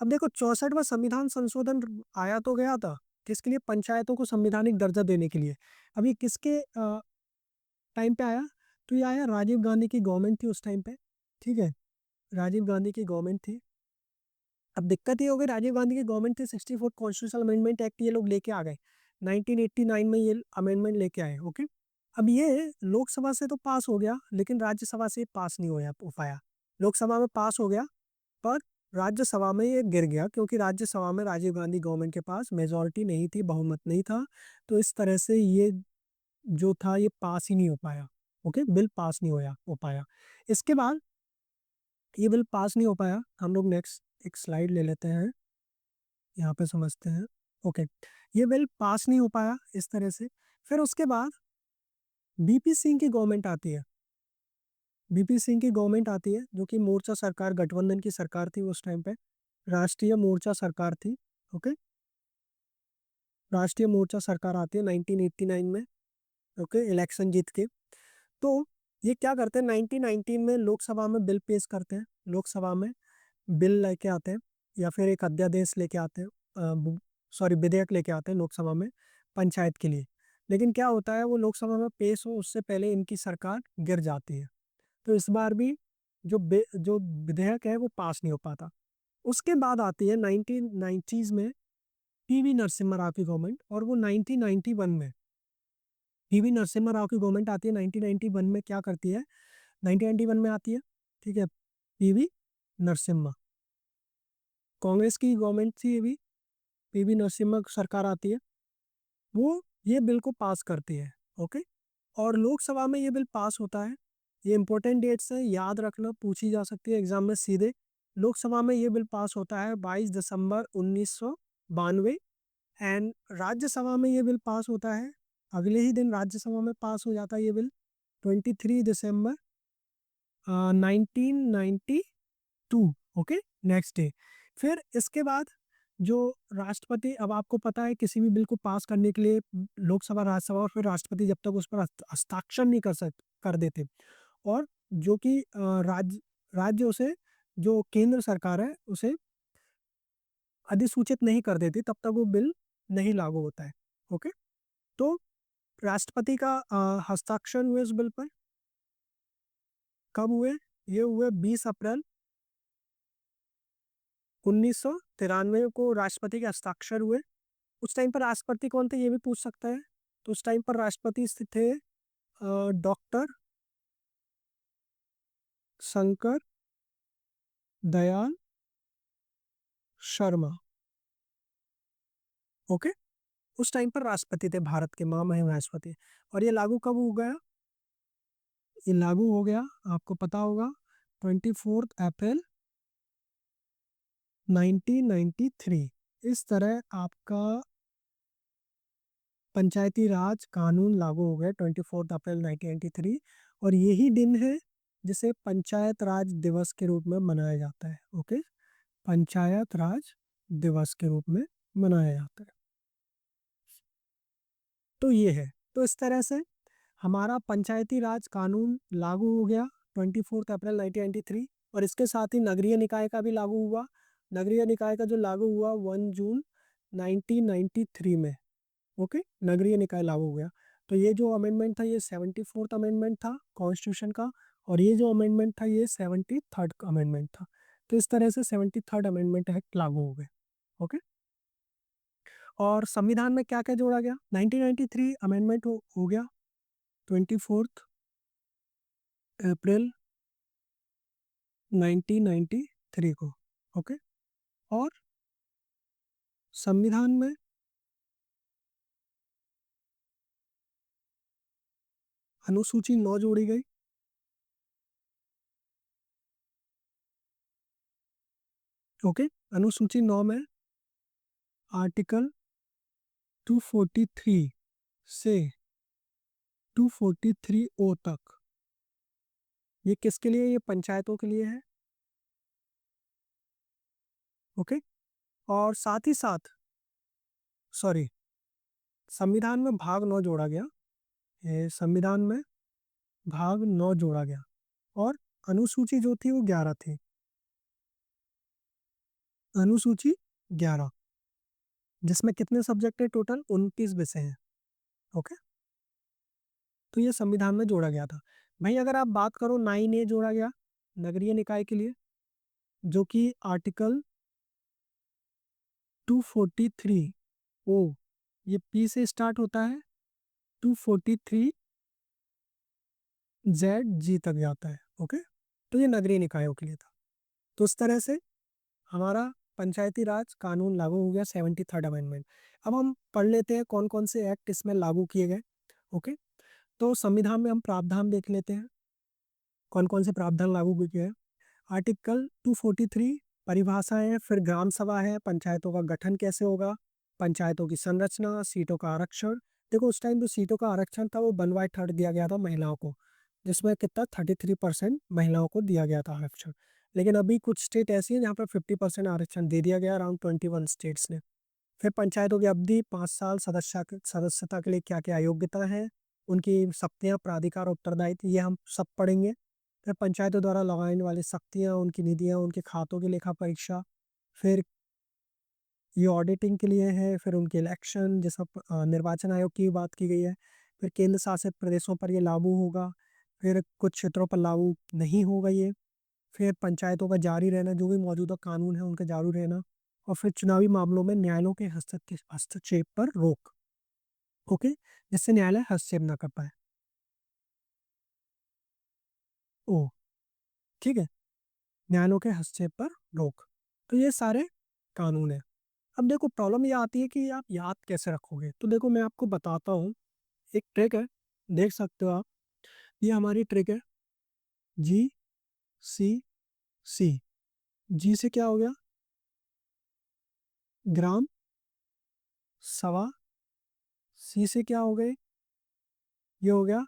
अब देखो 64वां संविधान संशोधन आया तो गया था किसके लिए, पंचायतों को संवैधानिक दर्जा देने के लिए। अभी किसके टाइम पे आया, तो ये आया राजीव गांधी की गवर्नमेंट थी उस टाइम पे। ठीक है, राजीव गांधी की गवर्नमेंट थी। अब दिक्कत ये हो गई, राजीव गांधी की गवर्नमेंट थी, 64 कॉन्स्टिट्यूशनल अमेंडमेंट एक्ट ये लोग लेके आ गए 1989 में, ये अमेंडमेंट लेके आए। ओके, अब ये लोकसभा से तो पास हो गया लेकिन राज्यसभा से पास नहीं हो पाया। लोकसभा में पास हो गया पर राज्यसभा में ये गिर गया, क्योंकि राज्यसभा में राजीव गांधी गवर्नमेंट के पास मेजोरिटी नहीं थी, बहुमत नहीं था। तो इस तरह से ये जो था ये पास ही नहीं हो पाया। ओके, बिल पास नहीं हो पाया। इसके बाद ये बिल पास नहीं हो पाया, हम लोग नेक्स्ट एक स्लाइड ले लेते हैं, यहाँ पे समझते हैं। ओके, ये बिल पास नहीं हो पाया इस तरह से। फिर उसके बाद बीपी सिंह की गवर्नमेंट आती है। बीपी सिंह की गवर्नमेंट आती है जो कि मोर्चा सरकार, गठबंधन की सरकार थी उस टाइम पे, राष्ट्रीय मोर्चा सरकार थी। ओके, राष्ट्रीय मोर्चा सरकार आती है 1989 में। ओके, इलेक्शन जीत के। तो ये क्या करते हैं, 1919 में लोकसभा में बिल पेश करते हैं, लोकसभा में बिल लेके आते हैं, या फिर एक अध्यादेश लेके आते हैं, सॉरी विधेयक लेके आते हैं लोकसभा में पंचायत के लिए। लेकिन क्या होता है, वो लोकसभा में पेश हो उससे पहले इनकी सरकार गिर जाती है। तो इस बार भी जो विधेयक है वो पास नहीं हो पाता। उसके बाद आती है 1990s में पीवी नरसिम्हा राव की गवर्नमेंट, और वो 1991 में पीवी नरसिम्हा राव की गवर्नमेंट आती है। 1991 में क्या करती है, 1991 में आती है। ठीक है, पीवी नरसिम्हा, कांग्रेस की गवर्नमेंट थी ये भी, पीवी नरसिम्हा सरकार आती है, वो ये बिल को पास करती है। ओके, और लोकसभा में ये बिल पास होता है। ये इंपॉर्टेंट डेट्स है, याद रखना, पूछी जा सकती है एग्जाम में सीधे। लोकसभा में ये बिल पास होता है 22 दिसंबर 1992, एंड राज्यसभा में ये बिल पास होता है अगले ही दिन, राज्यसभा में पास हो जाता है ये बिल 23 दिसंबर 1992। Okay, next day. फिर इसके बाद जो राष्ट्रपति, अब आपको पता है किसी भी बिल को पास करने के लिए लोकसभा, राज्यसभा और फिर राष्ट्रपति जब तक उस पर हस्ताक्षर नहीं कर देते, और जो कि राज्य उसे, जो केंद्र सरकार है उसे अधिसूचित नहीं कर देती, तब तक वो बिल नहीं लागू होता है। ओके, तो राष्ट्रपति का हस्ताक्षर हुए इस बिल पर, कब हुए, ये हुए 20 अप्रैल 1993 को राष्ट्रपति के हस्ताक्षर हुए। उस टाइम पर राष्ट्रपति कौन थे ये भी पूछ सकता है, तो उस टाइम पर राष्ट्रपति थे डॉक्टर शंकर दयाल शर्मा। ओके, उस टाइम पर राष्ट्रपति थे, भारत के महामहिम राष्ट्रपति। और ये लागू कब हो गया, ये लागू हो गया आपको पता होगा 24 अप्रैल 1993। इस तरह आपका पंचायती राज कानून लागू हो गया 24 अप्रैल 1993। और यही दिन है जिसे पंचायत राज दिवस के रूप में मनाया जाता है। ओके, पंचायत राज दिवस के रूप में मनाया जाता है। तो ये है, तो इस तरह से हमारा पंचायती राज कानून लागू हो गया 24 अप्रैल 1993। और इसके साथ ही नगरीय निकाय का भी लागू हुआ। नगरीय निकाय का जो लागू हुआ 1 जून 1993 में। ओके, नगरीय निकाय लागू हो गया। तो ये जो अमेंडमेंट था ये 74th अमेंडमेंट था कॉन्स्टिट्यूशन का, और ये जो अमेंडमेंट था ये 73rd अमेंडमेंट था। तो इस तरह से 73rd अमेंडमेंट एक्ट लागू हो गए। ओके, और संविधान में क्या क्या जोड़ा गया, 1993 अमेंडमेंट हो गया 24 अप्रैल 1993 को। ओके, और संविधान में अनुसूची 9 जोड़ी गई। ओके, अनुसूची 9 में आर्टिकल 243 से 243 ओ तक, ये किसके लिए? ये पंचायतों के लिए है। ओके। और साथ ही साथ, सॉरी, संविधान में भाग 9 जोड़ा गया। ये संविधान में भाग 9 जोड़ा गया और अनुसूची जो थी वो 11 थी। अनुसूची 11, जिसमें कितने सब्जेक्ट है? टोटल 29 विषय हैं। ओके। तो ये संविधान में जोड़ा गया था। भाई अगर आप बात करो 9A जोड़ा गया नगरीय निकाय के लिए, जो कि आर्टिकल 243 ओ, ये पी से स्टार्ट होता है, 243 जेड जी तक जाता है। ओके। तो ये नगरीय निकायों के लिए था। तो इस तरह से हमारा पंचायती राज कानून लागू हो गया, 73rd अमेंडमेंट। अब हम पढ़ लेते हैं कौन कौन से एक्ट इसमें लागू किए गए। ओके। तो संविधान में हम प्रावधान देख लेते हैं, कौन कौन से प्रावधान लागू किए गए। आर्टिकल 243 परिभाषाएं है, फिर ग्राम सभा है, पंचायतों का गठन कैसे होगा, पंचायतों की संरचना, सीटों का आरक्षण। देखो उस टाइम जो सीटों का आरक्षण था वो 1/3 दिया गया था महिलाओं को, जिसमें कितना 33% महिलाओं को दिया गया था आरक्षण। लेकिन अभी कुछ स्टेट ऐसी हैं जहाँ पर 50% आरक्षण दे दिया गया, अराउंड 21 स्टेट्स ने। फिर पंचायतों की अवधि 5 साल, सदस्यता के लिए क्या क्या योग्यता है, उनकी शक्तियाँ, प्राधिकार, उत्तरदायित्व, ये हम सब पढ़ेंगे। फिर पंचायतों द्वारा लगाने वाली शक्तियाँ, उनकी निधियाँ, उनके खातों की लेखा परीक्षा। फिर ये ऑडिटिंग के लिए है। फिर उनके इलेक्शन, जैसा निर्वाचन आयोग की बात की गई है। फिर केंद्र शासित प्रदेशों पर ये लागू होगा, फिर कुछ क्षेत्रों पर लागू नहीं होगा ये। फिर पंचायतों का जारी रहना, जो भी मौजूदा कानून है उनका जारी रहना। और फिर चुनावी मामलों में न्यायालयों के हस्तक्षेप पर रोक। ओके। जिससे न्यायालय हस्तक्षेप ना कर पाए। ओ, ठीक है। न्यायालयों के हस्तक्षेप पर रोक। तो ये सारे कानून है। अब देखो प्रॉब्लम ये आती है कि आप याद कैसे रखोगे। तो देखो मैं आपको बताता हूँ, एक ट्रिक है, देख सकते हो आप। ये हमारी ट्रिक है, GCC। जी से क्या हो गया? ग्राम सभा। सी से क्या हो गए? ये हो गया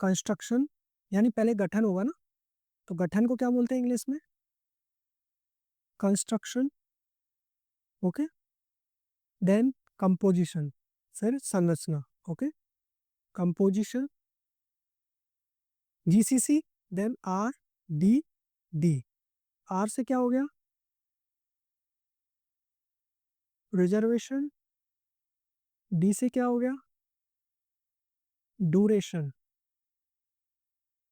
कंस्ट्रक्शन, यानी पहले गठन होगा ना, तो गठन को क्या बोलते हैं इंग्लिश में? कंस्ट्रक्शन। ओके। देन कंपोजिशन, फिर संरचना। Okay. Composition, GCC। Then RDD। R से क्या हो गया? रिजर्वेशन। डी से क्या हो गया? ड्यूरेशन।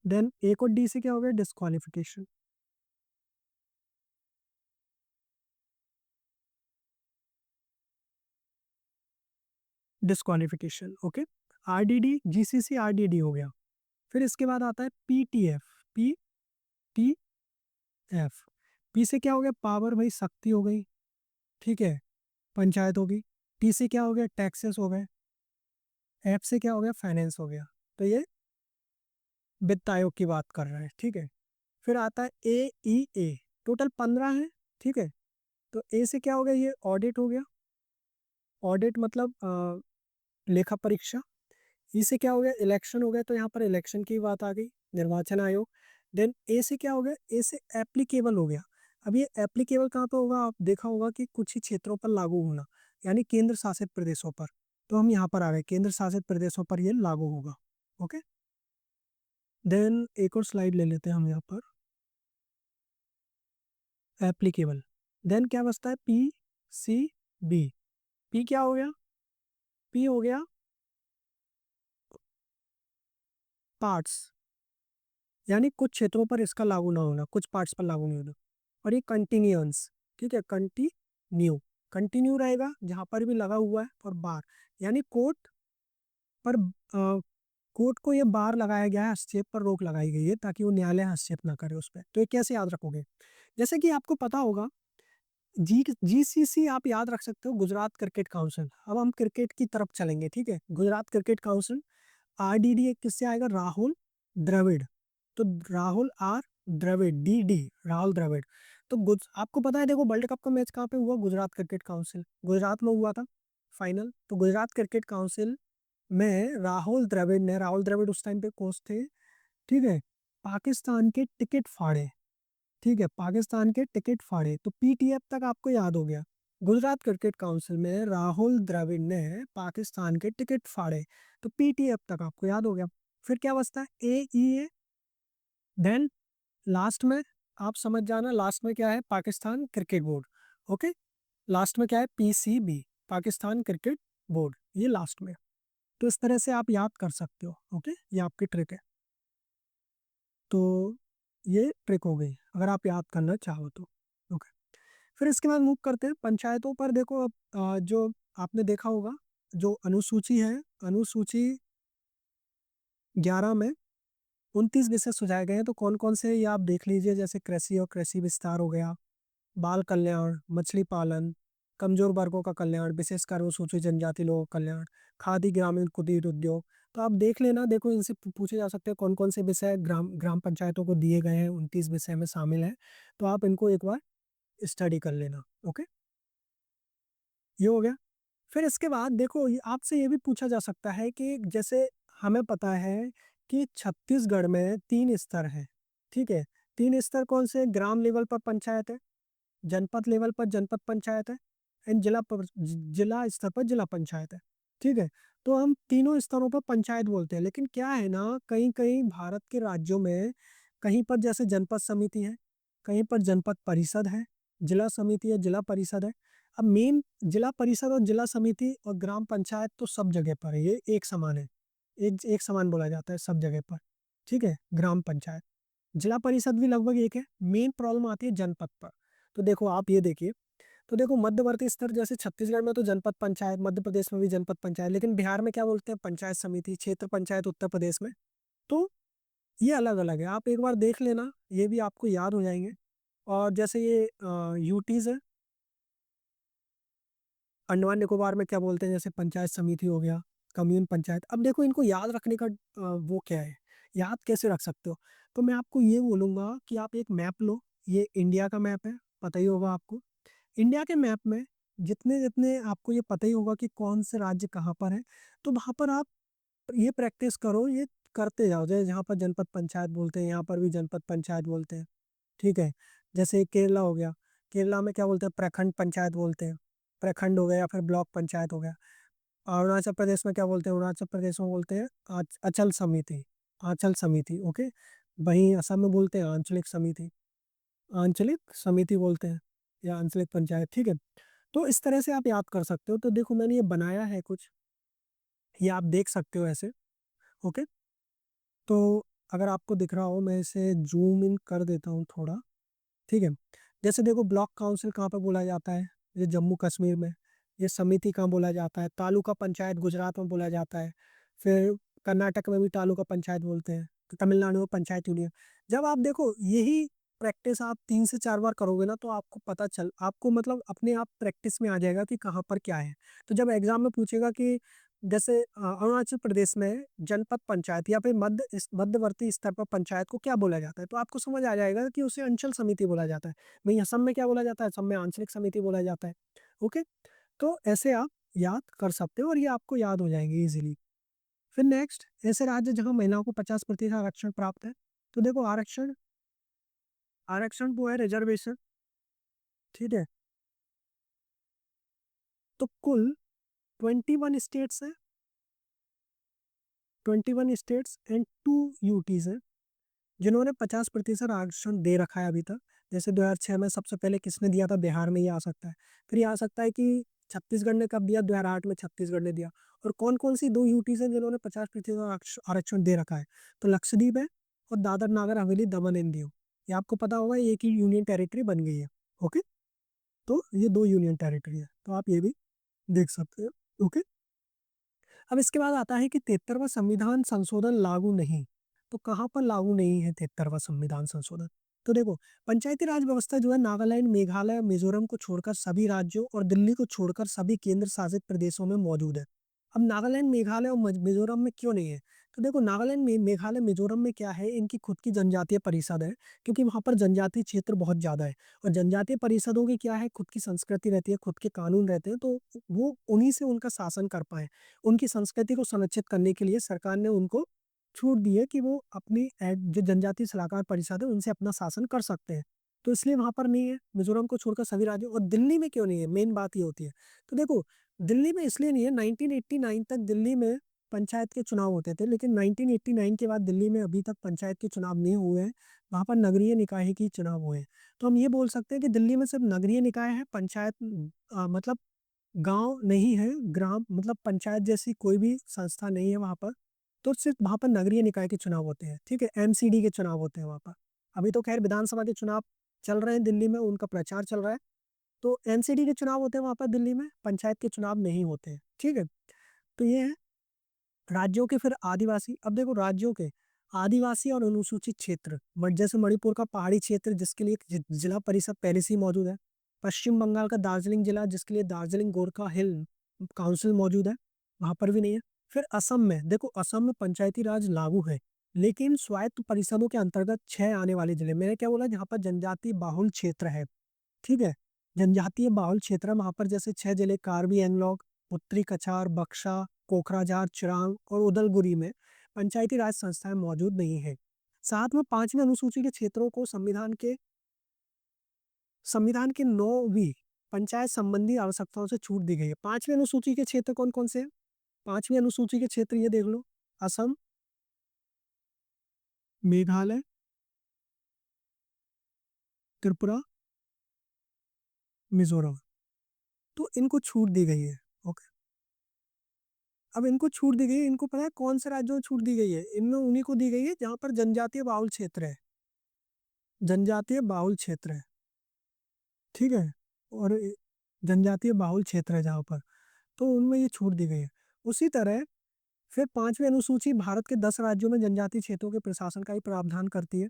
देन एक और डी से क्या हो गया? Disqualification. Disqualification. Okay. RDD, GCC, RDD हो गया। फिर इसके बाद आता है PTF। PTF। पी से क्या हो गया? पावर, भाई शक्ति हो गई, ठीक है, पंचायतों की। टी से क्या हो गया? टैक्सेस हो गए। एफ से क्या हो गया? फाइनेंस हो गया। तो ये वित्त आयोग की बात कर रहे हैं, ठीक है। फिर आता है AEA। टोटल 15 है, ठीक है। तो ए से क्या हो गया? ये ऑडिट हो गया। ऑडिट मतलब लेखा परीक्षा। ई से क्या हो गया? इलेक्शन हो गया, तो यहाँ पर इलेक्शन की बात आ गई, निर्वाचन आयोग। देन ए से क्या हो गया? ए से एप्लीकेबल हो गया। अब ये एप्लीकेबल कहाँ पे होगा? आप देखा होगा कि कुछ ही क्षेत्रों पर लागू होना, यानी केंद्र शासित प्रदेशों पर। तो हम यहाँ पर आ गए, केंद्र शासित प्रदेशों पर ये लागू होगा। ओके। देन एक और स्लाइड ले लेते हैं हम यहाँ पर, एप्लीकेबल। देन क्या बचता है? PCB। पी क्या हो गया? पी हो गया पार्ट्स, यानी कुछ क्षेत्रों पर इसका लागू ना होना, कुछ पार्ट्स पर लागू नहीं होना। और ये कंटिन्यूअंस, ठीक है, कंटिन्यू रहेगा जहां पर भी लगा हुआ है। और बार, यानी कोर्ट पर कोर्ट को ये बार लगाया गया है, हस्तक्षेप पर रोक लगाई गई है, ताकि वो न्यायालय हस्तक्षेप ना करे उस पर। तो ये कैसे याद रखोगे? जैसे कि आपको पता होगा, GCC आप याद रख सकते हो, गुजरात क्रिकेट काउंसिल। अब हम क्रिकेट की तरफ चलेंगे, ठीक है, गुजरात क्रिकेट काउंसिल। RDD एक किससे आएगा? राहुल द्रविड़। तो राहुल R द्रविड़, DD राहुल द्रविड़। तो आपको पता है, देखो वर्ल्ड कप का मैच कहाँ पे हुआ? गुजरात क्रिकेट काउंसिल, गुजरात में हुआ था फाइनल। तो गुजरात क्रिकेट काउंसिल में राहुल द्रविड़ उस टाइम पे कोच थे, ठीक है, पाकिस्तान के टिकट फाड़े, ठीक है, पाकिस्तान के टिकट फाड़े, तो पीटीएफ तक आपको याद हो गया। गुजरात क्रिकेट काउंसिल में राहुल द्रविड़ ने पाकिस्तान के टिकट फाड़े, तो पीटीएफ तक आपको याद हो गया। फिर क्या बचता है, एईए। देन लास्ट में आप समझ जाना, लास्ट में क्या है, Pakistan cricket board. Okay, last में क्या है, पीसीबी, पाकिस्तान क्रिकेट बोर्ड, ये लास्ट में। तो इस तरह से आप याद कर सकते हो। ओके, ये आपकी ट्रिक है। तो ये ट्रिक हो गई अगर आप याद करना चाहो तो। ओके, फिर इसके बाद मूव करते हैं पंचायतों पर। देखो अब जो आपने देखा होगा, जो अनुसूची है, अनुसूची 11 में 29 विषय सुझाए गए हैं, तो कौन कौन से ये आप देख लीजिए। जैसे कृषि और कृषि विस्तार हो गया, बाल कल्याण, मछली पालन, कमजोर वर्गों का कल्याण, विशेषकर अनुसूचित जनजाति लोगों का कल्याण, खादी ग्रामीण कुटीर उद्योग। तो आप देख लेना, देखो इनसे पूछे जा सकते हैं कौन कौन से विषय ग्राम ग्राम पंचायतों को दिए गए हैं, 29 विषय में शामिल है। तो आप इनको एक बार स्टडी कर लेना। ओके, ये हो गया। फिर इसके बाद देखो, आपसे ये भी पूछा जा सकता है कि जैसे हमें पता है कि छत्तीसगढ़ में 3 स्तर है, ठीक है। 3 स्तर कौन से, ग्राम लेवल पर पंचायत है, जनपद लेवल पर जनपद पंचायत है, एंड जिला स्तर पर जिला पंचायत है, ठीक है। तो हम तीनों स्तरों पर पंचायत बोलते हैं, लेकिन क्या है ना, कहीं कहीं भारत के राज्यों में कहीं पर जैसे जनपद समिति है, कहीं पर जनपद परिषद है, जिला समिति है, जिला परिषद है। अब मेन जिला परिषद और जिला समिति और ग्राम पंचायत तो सब जगह पर है, ये एक समान है, एक एक समान बोला जाता है सब जगह पर, ठीक है। ग्राम पंचायत, जिला परिषद भी लगभग एक है। मेन प्रॉब्लम आती है जनपद पर। तो देखो आप ये देखिए, तो देखो मध्यवर्ती स्तर जैसे छत्तीसगढ़ में तो जनपद पंचायत, मध्य प्रदेश में भी जनपद पंचायत, लेकिन बिहार में क्या बोलते हैं, पंचायत समिति, क्षेत्र पंचायत उत्तर प्रदेश में। तो ये अलग अलग है, आप एक बार देख लेना, ये भी आपको याद हो जाएंगे। और जैसे ये यूटीज है, अंडमान निकोबार में क्या बोलते हैं, जैसे पंचायत समिति हो गया, कम्यून पंचायत। अब देखो इनको याद रखने का वो क्या है, याद कैसे रख सकते हो। तो मैं आपको ये बोलूंगा कि आप एक मैप लो, ये इंडिया का मैप है, पता ही होगा आपको। इंडिया के मैप में जितने जितने आपको ये पता ही होगा कि कौन से राज्य कहाँ पर है, तो वहां पर आप ये प्रैक्टिस करो, ये करते जाओ। जैसे जहाँ पर जनपद पंचायत बोलते हैं, यहाँ पर भी जनपद पंचायत बोलते हैं, ठीक है। जैसे केरला हो गया, केरला में क्या बोलते हैं, प्रखंड पंचायत बोलते हैं, प्रखंड हो गया, या फिर ब्लॉक पंचायत हो गया। अरुणाचल प्रदेश में क्या बोलते हैं, अरुणाचल प्रदेश में बोलते हैं अचल समिति, आंचल समिति। ओके, वहीं असम में बोलते हैं आंचलिक समिति, आंचलिक समिति बोलते हैं, या आंचलिक पंचायत, ठीक है। तो इस तरह से आप याद कर सकते हो। तो देखो मैंने ये बनाया है कुछ, ये आप देख सकते हो ऐसे। ओके, तो अगर आपको दिख रहा हो, मैं इसे जूम इन कर देता हूँ थोड़ा, ठीक है। जैसे देखो ब्लॉक काउंसिल कहाँ पर बोला जाता है, ये जम्मू कश्मीर में। ये समिति कहाँ बोला जाता है, तालुका पंचायत गुजरात में बोला जाता है। फिर कर्नाटक में भी तालुका पंचायत बोलते हैं, तो तमिलनाडु में पंचायत यूनियन। जब आप देखो यही प्रैक्टिस आप 3 से 4 बार करोगे ना, तो आपको पता चल, आपको मतलब अपने आप प्रैक्टिस में आ जाएगा कि कहाँ पर क्या है। तो जब एग्जाम में पूछेगा कि जैसे अरुणाचल प्रदेश में जनपद पंचायत या फिर मध्यवर्ती स्तर पर पंचायत को क्या बोला जाता है, तो आपको समझ आ जाएगा कि उसे अंचल समिति बोला जाता है। वहीं असम में क्या बोला जाता है, असम में आंचलिक समिति बोला जाता है। ओके, तो ऐसे आप याद कर सकते हो और ये आपको याद हो जाएंगे इजीली। फिर नेक्स्ट, ऐसे राज्य जहां महिलाओं को 50% आरक्षण प्राप्त है। तो देखो आरक्षण, आरक्षण वो है रिजर्वेशन, ठीक है। तो कुल 21 स्टेट्स है, 21 स्टेट्स एंड 2 यूटीज है जिन्होंने 50% आरक्षण दे रखा है अभी तक। जैसे 2006 में सबसे पहले किसने दिया था, बिहार में, ये आ सकता है। फिर ये आ सकता है कि छत्तीसगढ़ ने कब दिया, 2008 में छत्तीसगढ़ ने दिया। और कौन कौन सी 2 यूटीज हैं जिन्होंने 50% आरक्षण दे रखा है, तो लक्षद्वीप है और दादर नागर हवेली दमन एंड दीव। ये आपको पता होगा, एक ही यूनियन टेरिटरी बन गई है। ओके, तो ये 2 यूनियन टेरिटरी है, तो आप ये भी देख सकते हो। ओके, अब इसके बाद आता है कि 73वां संविधान संशोधन लागू नहीं। तो कहाँ पर लागू नहीं है 73वां संविधान संशोधन। तो देखो, पंचायती राज व्यवस्था जो है नागालैंड, मेघालय, मिजोरम को छोड़कर सभी राज्यों और दिल्ली को छोड़कर सभी केंद्र शासित प्रदेशों में मौजूद है। अब नागालैंड, मेघालय और मिजोरम में क्यों नहीं है, तो देखो नागालैंड में, मेघालय, मिजोरम में क्या है, इनकी खुद की जनजातीय परिषद है, क्योंकि वहां पर जनजातीय क्षेत्र बहुत ज्यादा है। और जनजातीय परिषदों की क्या है, खुद की संस्कृति रहती है, खुद के कानून रहते हैं, तो वो उन्हीं से उनका शासन कर पाए। उनकी संस्कृति को संरक्षित करने के लिए सरकार ने उनको छूट दी है कि वो अपनी जो जनजातीय सलाहकार परिषद है उनसे अपना शासन कर सकते हैं। तो इसलिए वहां पर नहीं है, मिजोरम को छोड़कर सभी राज्यों। और दिल्ली में क्यों नहीं है, मेन बात ये होती है। तो देखो दिल्ली में इसलिए नहीं है, 1989 तक दिल्ली में पंचायत के चुनाव होते थे, लेकिन 1989 के बाद दिल्ली में अभी तक पंचायत के चुनाव नहीं हुए हैं। वहां पर नगरीय निकाय के चुनाव हुए हैं। तो हम ये बोल सकते हैं कि दिल्ली में सिर्फ नगरीय निकाय है, पंचायत मतलब गांव नहीं है, ग्राम मतलब पंचायत जैसी कोई भी संस्था नहीं है वहां पर। तो सिर्फ वहां पर नगरीय निकाय के चुनाव होते हैं, ठीक है, एमसीडी के चुनाव होते हैं वहां पर। अभी तो खैर विधानसभा के चुनाव चल रहे हैं दिल्ली में, उनका प्रचार चल रहा है। तो एमसीडी के चुनाव होते हैं वहां पर दिल्ली में, पंचायत के चुनाव नहीं होते हैं, ठीक है। तो ये है राज्यों के। फिर आदिवासी, अब देखो राज्यों के आदिवासी और अनुसूचित क्षेत्र, जैसे मणिपुर का पहाड़ी क्षेत्र जिसके लिए एक जिला परिषद पहले से ही मौजूद है। पश्चिम बंगाल का दार्जिलिंग जिला जिसके लिए दार्जिलिंग गोरखा हिल काउंसिल मौजूद है, वहां पर भी नहीं है। फिर असम में देखो, असम में पंचायती राज लागू है, लेकिन स्वायत्त परिषदों के अंतर्गत 6 आने वाले जिले, मैंने क्या बोला, जहाँ पर जनजाति बाहुल क्षेत्र है, ठीक है, जनजातीय बाहुल क्षेत्र है वहां पर, जैसे 6 जिले कार्बी एंगलोंग, उत्तरी कछार, बक्सा, कोकराझार, चिरांग और उदलगुरी में पंचायती राज संस्थाएं मौजूद नहीं है। साथ में 5वीं अनुसूची के क्षेत्रों को संविधान के 9वीं पंचायत संबंधी आवश्यकताओं से छूट दी गई है। 5वीं अनुसूची के क्षेत्र कौन कौन से हैं? 5वीं अनुसूची के क्षेत्र ये देख लो, असम, मेघालय, त्रिपुरा, मिजोरम। तो इनको छूट दी गई है। ओके, अब इनको छूट दी गई है, इनको पता है कौन से राज्यों में छूट दी गई है? इनमें उन्हीं को दी गई है जहां पर जनजातीय बाहुल क्षेत्र है, जनजातीय बाहुल क्षेत्र है, ठीक है। और जनजातीय बाहुल क्षेत्र है जहां पर, तो उनमें ये छूट दी गई है। उसी तरह फिर 5वीं अनुसूची भारत के 10 राज्यों में जनजातीय क्षेत्रों के प्रशासन का ही प्रावधान करती है,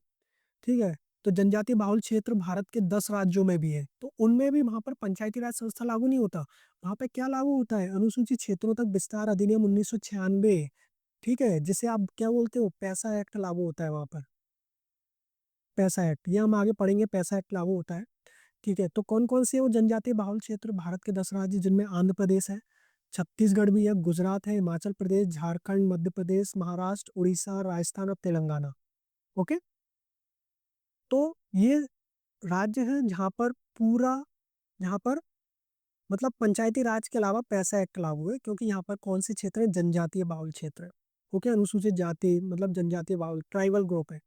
ठीक है। तो जनजातीय बाहुल क्षेत्र भारत के 10 राज्यों में भी है, तो उनमें भी वहां पर पंचायती राज संस्था लागू नहीं होता। वहां पे क्या लागू होता है? अनुसूचित क्षेत्रों तक विस्तार अधिनियम 1996, ठीक है, जिसे आप क्या बोलते हो, पैसा एक्ट लागू होता है वहां पर। पैसा एक्ट, ये हम आगे पढ़ेंगे, पैसा एक्ट लागू होता है, ठीक है। तो कौन कौन से वो जनजातीय बाहुल क्षेत्र? भारत के 10 राज्य, जिनमें आंध्र प्रदेश है, छत्तीसगढ़ भी है, गुजरात है, हिमाचल प्रदेश, झारखंड, मध्य प्रदेश, महाराष्ट्र, उड़ीसा, राजस्थान और तेलंगाना। ओके, तो ये राज्य है जहाँ पर पूरा, जहाँ पर मतलब पंचायती राज के अलावा पैसा एक्ट लागू है, क्योंकि यहाँ पर कौन से क्षेत्र है? जनजातीय बाहुल क्षेत्र है। ओके, अनुसूचित जाति मतलब जनजातीय बाहुल ट्राइबल ग्रुप है,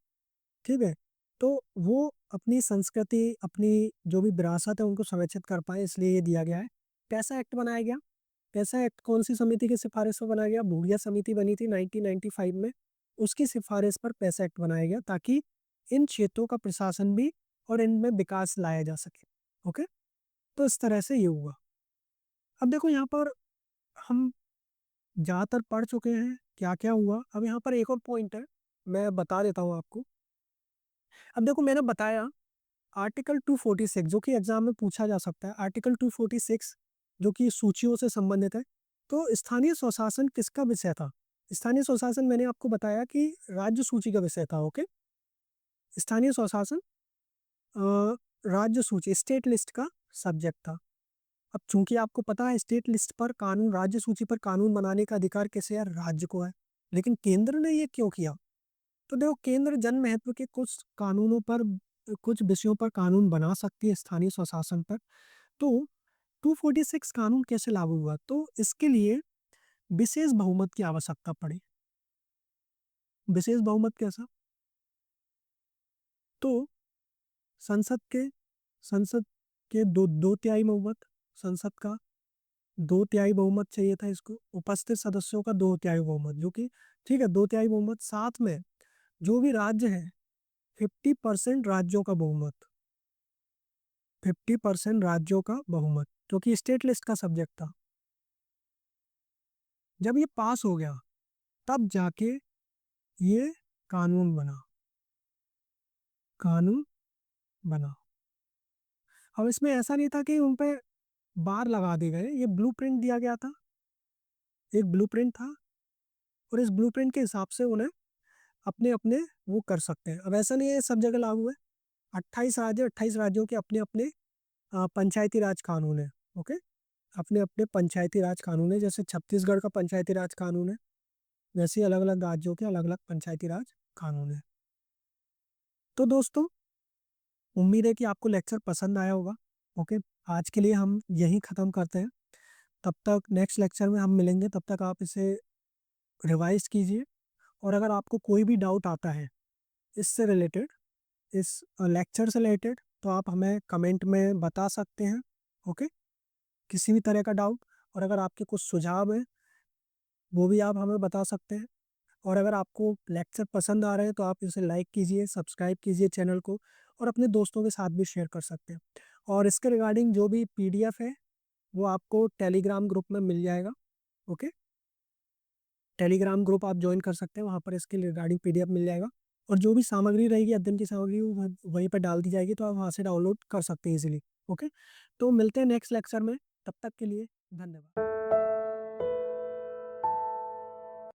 ठीक है। तो वो अपनी संस्कृति, अपनी जो भी विरासत है उनको संरक्षित कर पाए, इसलिए ये दिया गया है। पैसा एक्ट बनाया गया। पैसा एक्ट कौन सी समिति की सिफारिश पर बनाया गया? भूरिया समिति बनी थी 1995 में, उसकी सिफारिश पर पैसा एक्ट बनाया गया, ताकि इन क्षेत्रों का प्रशासन भी और इनमें विकास लाया जा सके। ओके, तो इस तरह से ये हुआ। अब देखो यहाँ पर हम ज्यादातर पढ़ चुके हैं क्या क्या हुआ। अब यहाँ पर एक और पॉइंट है, मैं बता देता हूँ आपको। अब देखो मैंने बताया आर्टिकल 246, जो कि एग्जाम में पूछा जा सकता है, आर्टिकल 246 जो कि सूचियों से संबंधित है। तो स्थानीय स्वशासन किसका विषय था? स्थानीय स्वशासन मैंने आपको बताया कि राज्य सूची का विषय था। ओके, स्थानीय स्वशासन राज्य सूची, स्टेट लिस्ट का सब्जेक्ट था। अब चूंकि आपको पता है स्टेट लिस्ट पर कानून, राज्य सूची पर कानून बनाने का अधिकार किसे है? राज्य को है। लेकिन केंद्र ने ये क्यों किया? तो देखो केंद्र जन महत्व के कुछ कानूनों पर, कुछ विषयों पर कानून बना सकती है स्थानीय स्वशासन पर। तो 246 कानून कैसे लागू हुआ? तो इसके लिए विशेष बहुमत की आवश्यकता पड़ी। विशेष बहुमत कैसा? तो संसद के संसद के दो तिहाई बहुमत, संसद का 2 तिहाई बहुमत चाहिए था इसको, उपस्थित सदस्यों का 2 तिहाई बहुमत, जो कि ठीक है 2 तिहाई बहुमत, साथ में जो भी राज्य है 50% राज्यों का बहुमत, 50% राज्यों का बहुमत, जो कि स्टेट लिस्ट का सब्जेक्ट था। जब ये पास हो गया तब जाके ये कानून बना, कानून बना। अब इसमें ऐसा नहीं था कि उन पे बार लगा दी गए, ये ब्लूप्रिंट दिया गया था, एक ब्लूप्रिंट था, और इस ब्लूप्रिंट के हिसाब से उन्हें अपने अपने वो कर सकते हैं। अब ऐसा नहीं है सब जगह लागू है, 28 राज्यों के अपने अपने पंचायती राज कानून है। ओके, अपने अपने पंचायती राज कानून है। जैसे छत्तीसगढ़ का पंचायती राज कानून है, वैसे अलग अलग राज्यों के अलग अलग पंचायती राज कानून है। तो दोस्तों, उम्मीद है कि आपको लेक्चर पसंद आया होगा। ओके, आज के लिए हम यहीं ख़त्म करते हैं। तब तक नेक्स्ट लेक्चर में हम मिलेंगे, तब तक आप इसे रिवाइज कीजिए। और अगर आपको कोई भी डाउट आता है इससे रिलेटेड, इस लेक्चर से रिलेटेड, तो आप हमें कमेंट में बता सकते हैं। ओके, किसी भी तरह का डाउट, और अगर आपके कुछ सुझाव हैं वो भी आप हमें बता सकते हैं। और अगर आपको लेक्चर पसंद आ रहे हैं तो आप इसे लाइक कीजिए, सब्सक्राइब कीजिए चैनल को, और अपने दोस्तों के साथ भी शेयर कर सकते हैं। और इसके रिगार्डिंग जो भी पीडीएफ है वो आपको टेलीग्राम ग्रुप में मिल जाएगा। ओके, टेलीग्राम ग्रुप आप ज्वाइन कर सकते हैं, वहाँ पर इसके रिगार्डिंग पीडीएफ मिल जाएगा। और जो भी सामग्री रहेगी, अध्ययन की सामग्री, वो वहीं पर डाल दी जाएगी, तो आप वहाँ से डाउनलोड कर सकते हैं इजीली। ओके, तो मिलते हैं नेक्स्ट लेक्चर में, तब तक के लिए धन्यवाद।